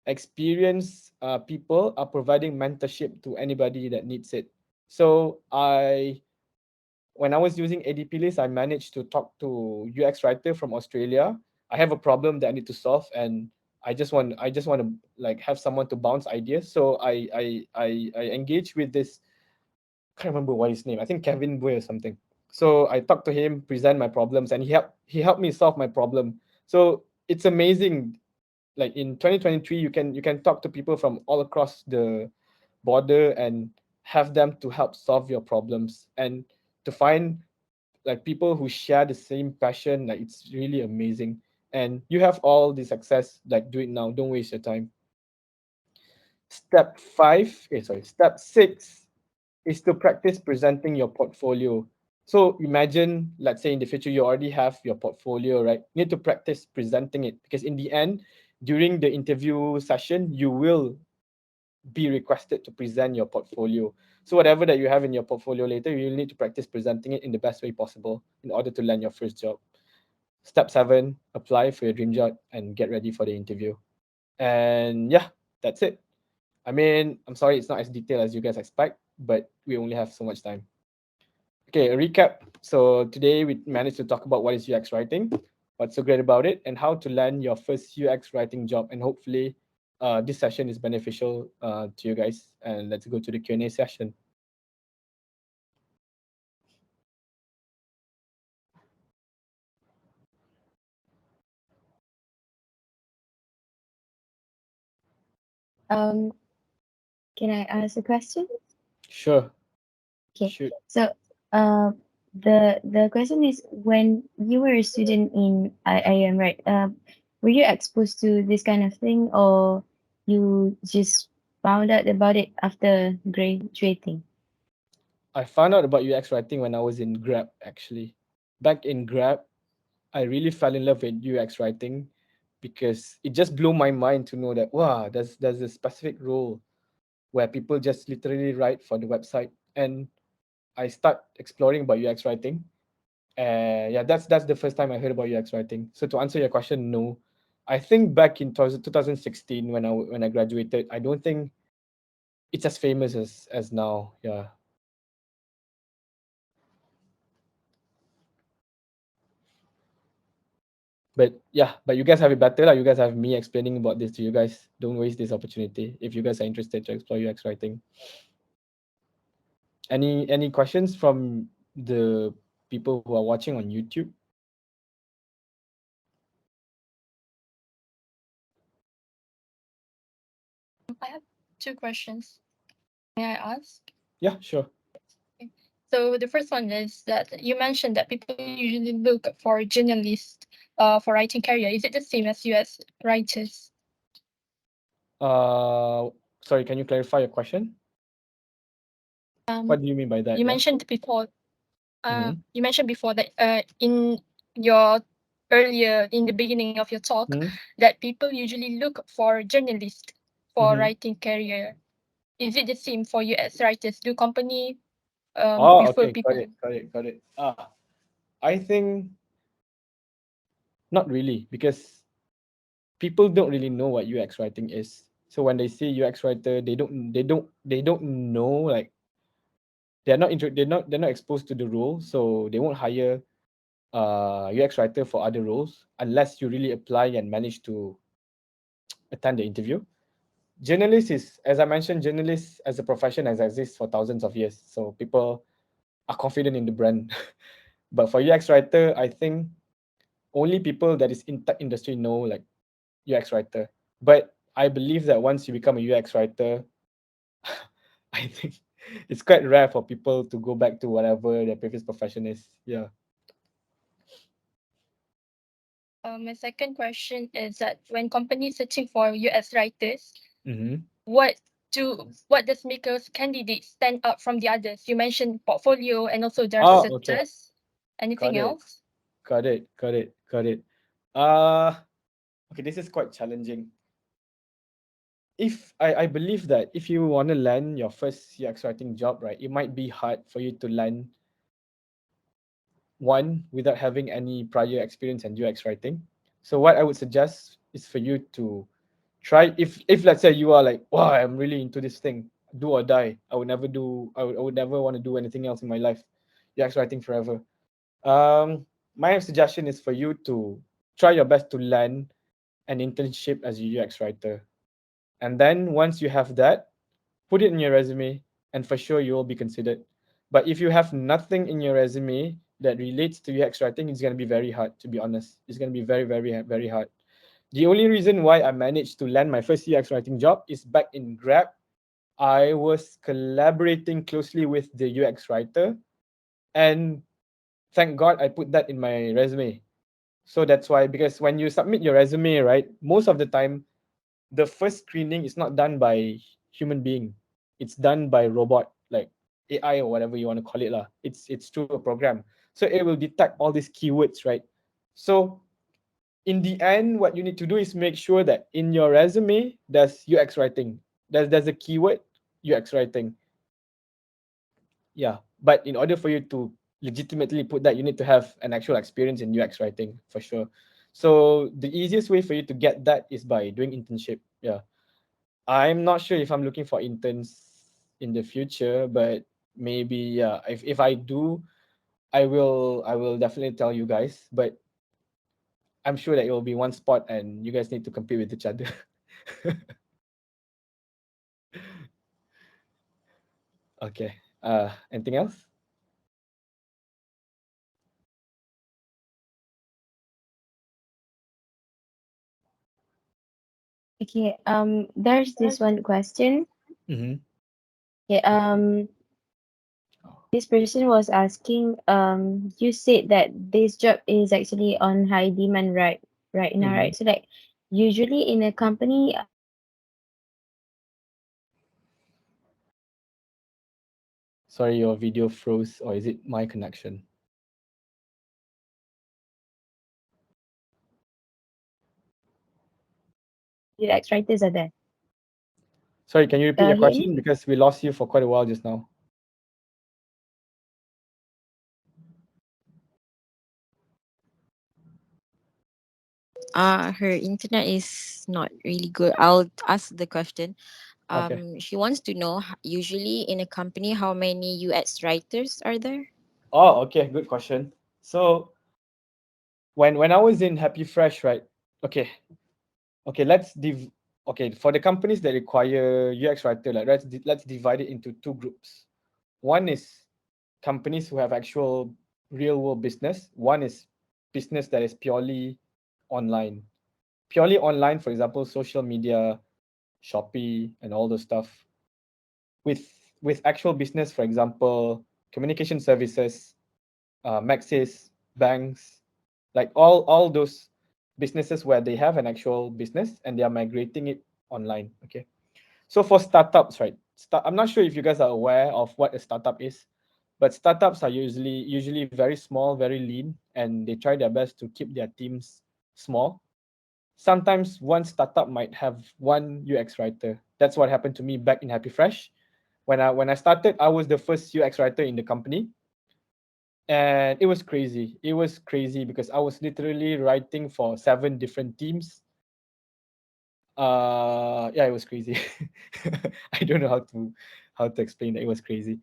experienced people are providing mentorship to anybody that needs it. So when I was using ADP list, I managed to talk to UX writer from Australia. I have a problem that I need to solve, and I just want to like have someone to bounce ideas. So I engage with this, can't remember what his name. I think Kevin Boy or something. So I talked to him, present my problems, and he helped me solve my problem. So it's amazing. Like in 2023, you can talk to people from all across the border and have them to help solve your problems, and to find like people who share the same passion. Like, it's really amazing. And you have all the success, like do it now, don't waste your time. Step 6 is to practice presenting your portfolio. So imagine, let's say in the future, you already have your portfolio, right? You need to practice presenting it, because in the end, during the interview session, you will be requested to present your portfolio. So whatever that you have in your portfolio later, you will need to practice presenting it in the best way possible in order to land your first job. Step 7, apply for your dream job and get ready for the interview. And yeah, that's it. I mean, I'm sorry it's not as detailed as you guys expect, but we only have so much time. Okay, a recap. So today we managed to talk about what is UX writing, what's so great about it, and how to land your first UX writing job. And hopefully, this session is beneficial to you guys. And let's go to the Q&A session. Um, can I ask a question? Sure. Okay. Shoot. So, uh, the question is, when you were a student in IIM, right? Were you exposed to this kind of thing, or you just found out about it after graduating? I found out about UX writing when I was in Grab, actually. Back in Grab, I really fell in love with UX writing because it just blew my mind to know that wow, there's a specific role where people just literally write for the website, and I start exploring about UX writing. Yeah, that's the first time I heard about UX writing. So to answer your question, no. I think back in 2016 when I graduated, I don't think it's as famous as now. Yeah. But yeah, but you guys have it better. Like you guys have me explaining about this to you guys. Don't waste this opportunity if you guys are interested to explore UX writing. Any questions from the people who are watching on YouTube? I have two questions. May I ask? Yeah, sure. Okay. So the first one is that you mentioned that people usually look for journalists for writing career. Is it the same as you as writers? Uh, Sorry, can you clarify your question? Um, What do you mean by that? you Yeah. mentioned before Mm-hmm. you mentioned before that in your earlier in the beginning of your talk Mm-hmm. that people usually look for journalists for Mm-hmm. writing career. Is it the same for you as writers? Do company Oh, prefer okay, got people? it, got it, got it. I think not really because people don't really know what UX writing is. So when they see UX writer, they don't know, like they're not exposed to the role, so they won't hire UX writer for other roles unless you really apply and manage to attend the interview. Journalist is, as I mentioned, journalist as a profession has existed for thousands of years, so people are confident in the brand. But for UX writer, I think only people that is in tech industry know like UX writer. But I believe that once you become a UX writer, I think it's quite rare for people to go back to whatever their previous profession is. Yeah. My second question is that when companies searching for US writers, Mm-hmm. what what does make a candidate stand out from the others? You mentioned portfolio and also there's Oh, a okay. test. Anything Got it. else? Got it. Got it. Got it. Uh okay, this is quite challenging. If I believe that if you want to land your first UX writing job, right, it might be hard for you to land one without having any prior experience in UX writing. So what I would suggest is for you to try, if let's say you are like, wow, I'm really into this thing, do or die. I would never want to do anything else in my life. UX writing forever. Um my suggestion is for you to try your best to land an internship as a UX writer. And then once you have that, put it in your resume, and for sure you will be considered. But if you have nothing in your resume that relates to UX writing, it's going to be very hard, to be honest. It's going to be very, very, very hard. The only reason why I managed to land my first UX writing job is back in Grab. I was collaborating closely with the UX writer, and thank God I put that in my resume. So that's why, because when you submit your resume, right, most of the time the first screening is not done by human being. It's done by robot, like AI or whatever you want to call it lah. It's through a program, so it will detect all these keywords, right? So in the end, what you need to do is make sure that in your resume there's UX writing. There's a keyword UX writing. Yeah, but in order for you to legitimately put that, you need to have an actual experience in UX writing for sure. So the easiest way for you to get that is by doing internship. Yeah. I'm not sure if I'm looking for interns in the future, but maybe yeah. If I do, I will definitely tell you guys. But I'm sure that it will be one spot, and you guys need to compete with each other. Okay. Anything else? Okay, there's this one question. Mm-hmm. Okay, this person was asking, you said that this job is actually on high demand right now, Mm-hmm. right? So like usually in a company, Sorry, your video froze, or is it my connection? UX writers are there. Sorry, can you repeat your Hear me? question? Because we lost you for quite a while just now. Her internet is not really good. I'll ask the question. Okay. She wants to know usually in a company how many UX writers are there? Oh, okay. Good question. So when I was in Happy Fresh, right? Okay, okay. Okay, for the companies that require UX writer, like let's divide it into two groups. One is companies who have actual real world business. One is business that is purely online. Purely online, for example, social media, Shopee, and all those stuff. With actual business, for example, communication services, Maxis, banks, like all those businesses where they have an actual business and they are migrating it online. Okay. So for startups, right? I'm not sure if you guys are aware of what a startup is, but startups are usually very small, very lean, and they try their best to keep their teams small. Sometimes one startup might have one UX writer. That's what happened to me back in Happy Fresh. When I started, I was the first UX writer in the company, and it was crazy. It was crazy because I was literally writing for 7 different teams. Yeah, it was crazy. I don't know how to explain that. It was crazy.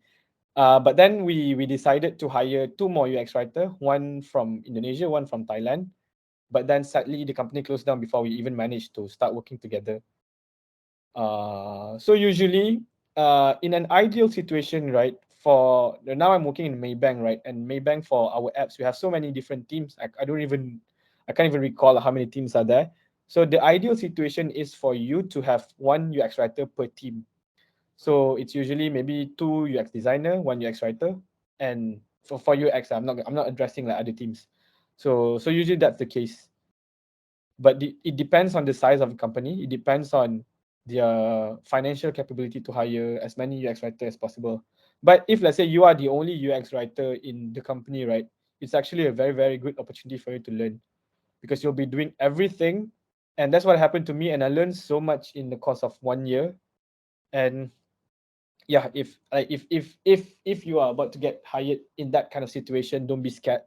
But then we decided to hire two more UX writer, one from Indonesia, one from Thailand. But then sadly the company closed down before we even managed to start working together. So usually, in an ideal situation, right? For now, I'm working in Maybank, right? And Maybank, for our apps, we have so many different teams. I can't even recall how many teams are there. So the ideal situation is for you to have one UX writer per team. So it's usually maybe two UX designer, one UX writer, and for UX, I'm not addressing like other teams. So usually that's the case, but it depends on the size of the company. It depends on their financial capability to hire as many UX writers as possible. But if let's say you are the only UX writer in the company, right, it's actually a very, very good opportunity for you to learn, because you'll be doing everything. And that's what happened to me. And I learned so much in the course of 1 year. And yeah, if you are about to get hired in that kind of situation, don't be scared.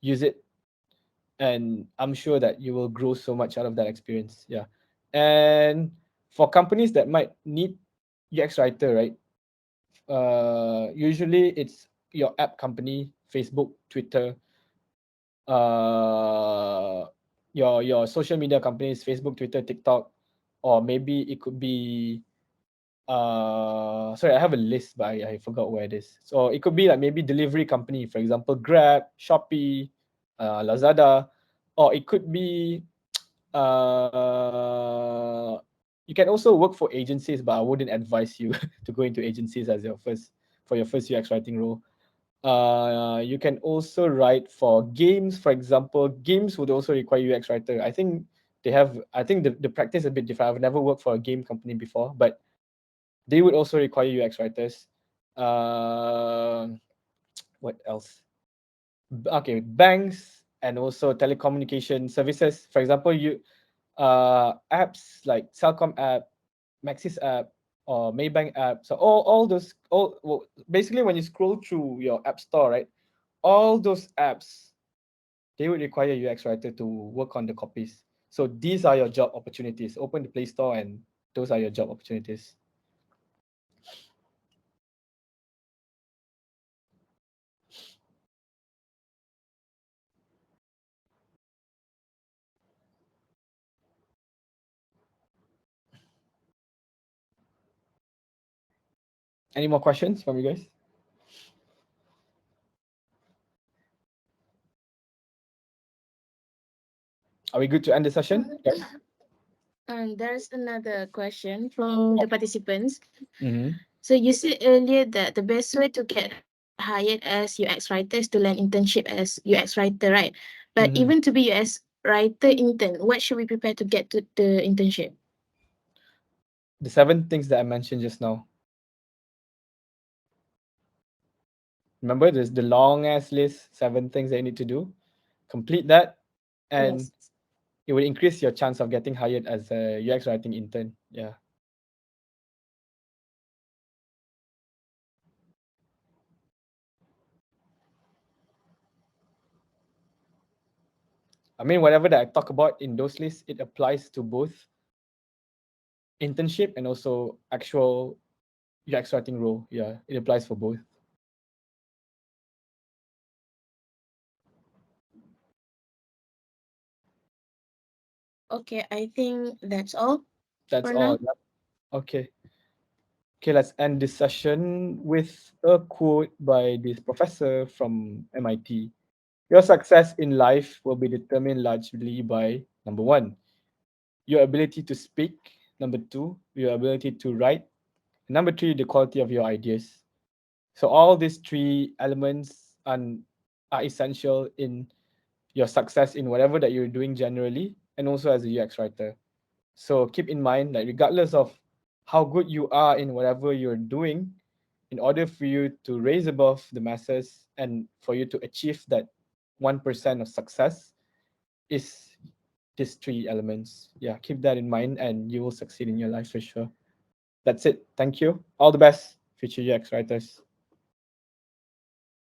Use it, and I'm sure that you will grow so much out of that experience. Yeah. And for companies that might need UX writer, right? Usually it's your app company, Facebook, Twitter, uh, your social media companies, Facebook, Twitter, TikTok, or maybe it could be sorry, I have a list, but I forgot where it is. So it could be like maybe delivery company, for example, Grab, Shopee, Lazada, or it could be uh, you can also work for agencies, but I wouldn't advise you to go into agencies as your first UX writing role. You can also write for games, for example. Games would also require UX writer. I think the practice is a bit different. I've never worked for a game company before, but they would also require UX writers. Uh, what else? Okay, banks and also telecommunication services. For example, you apps like Celcom app, Maxis app, or Maybank app. So all those well, basically when you scroll through your app store, right? All those apps, they would require UX writer to work on the copies. So these are your job opportunities. Open the Play Store, and those are your job opportunities. Any more questions from you guys? Are we good to end the session, guys? And there's another question from the participants. Mm-hmm. So you said earlier that the best way to get hired as UX writer is to land internship as UX writer, right? But even Mm-hmm. to be UX writer intern, what should we prepare to get to the internship? The 7 things that I mentioned just now. Remember, there's the long ass list, 7 things that you need to do. Complete that, and Yes. it will increase your chance of getting hired as a UX writing intern. Yeah. I mean, whatever that I talk about in those lists, it applies to both internship and also actual UX writing role. Yeah, it applies for both. Okay, I think that's all That's for all. now. Yep. Okay. Okay, let's end this session with a quote by this professor from MIT. Your success in life will be determined largely by number one, your ability to speak, number two, your ability to write, and number three, the quality of your ideas. So all these three elements are essential in your success in whatever that you're doing generally and also as a UX writer. So keep in mind that regardless of how good you are in whatever you're doing, in order for you to raise above the masses and for you to achieve that 1% of success is these three elements. Yeah, keep that in mind and you will succeed in your life for sure. That's it. Thank you. All the best, future UX writers.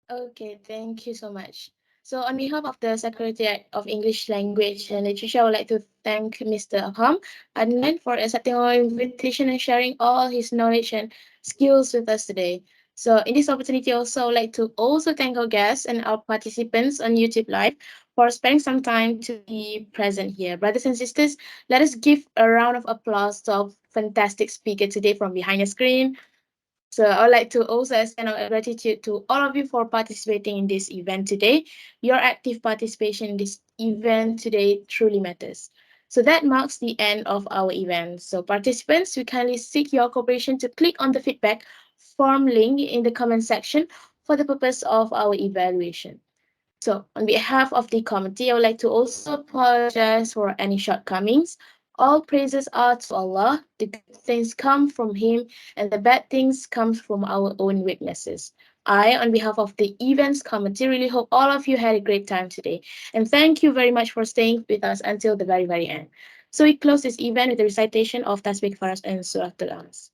Okay, thank you so much. So on behalf of the Secretariat of English Language and Literature, I would like to thank Mr. Afham Adnan for accepting our invitation and sharing all his knowledge and skills with us today. So in this opportunity also, I would like to also thank our guests and our participants on YouTube Live for spending some time to be present here. Brothers and sisters, let us give a round of applause to our fantastic speaker today from behind the screen. So I would like to also extend our gratitude to all of you for participating in this event today. Your active participation in this event today truly matters. So that marks the end of our event. So participants, we kindly seek your cooperation to click on the feedback form link in the comment section for the purpose of our evaluation. So, on behalf of the committee, I would like to also apologize for any shortcomings. All praises are to Allah. The good things come from Him, and the bad things come from our own weaknesses. I, on behalf of the events committee, really hope all of you had a great time today. And thank you very much for staying with us until the very, very end. So, we close this event with the recitation of Tasbih Faras and Surah Al-Ans.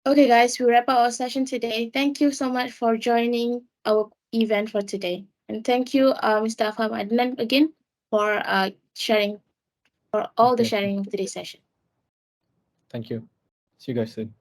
Okay, guys, we wrap up our session today. Thank you so much for joining our event for today. And thank you, Mr. Afham Adnan, again for sharing, for all the Okay. sharing of today's session. Thank you. See you guys soon.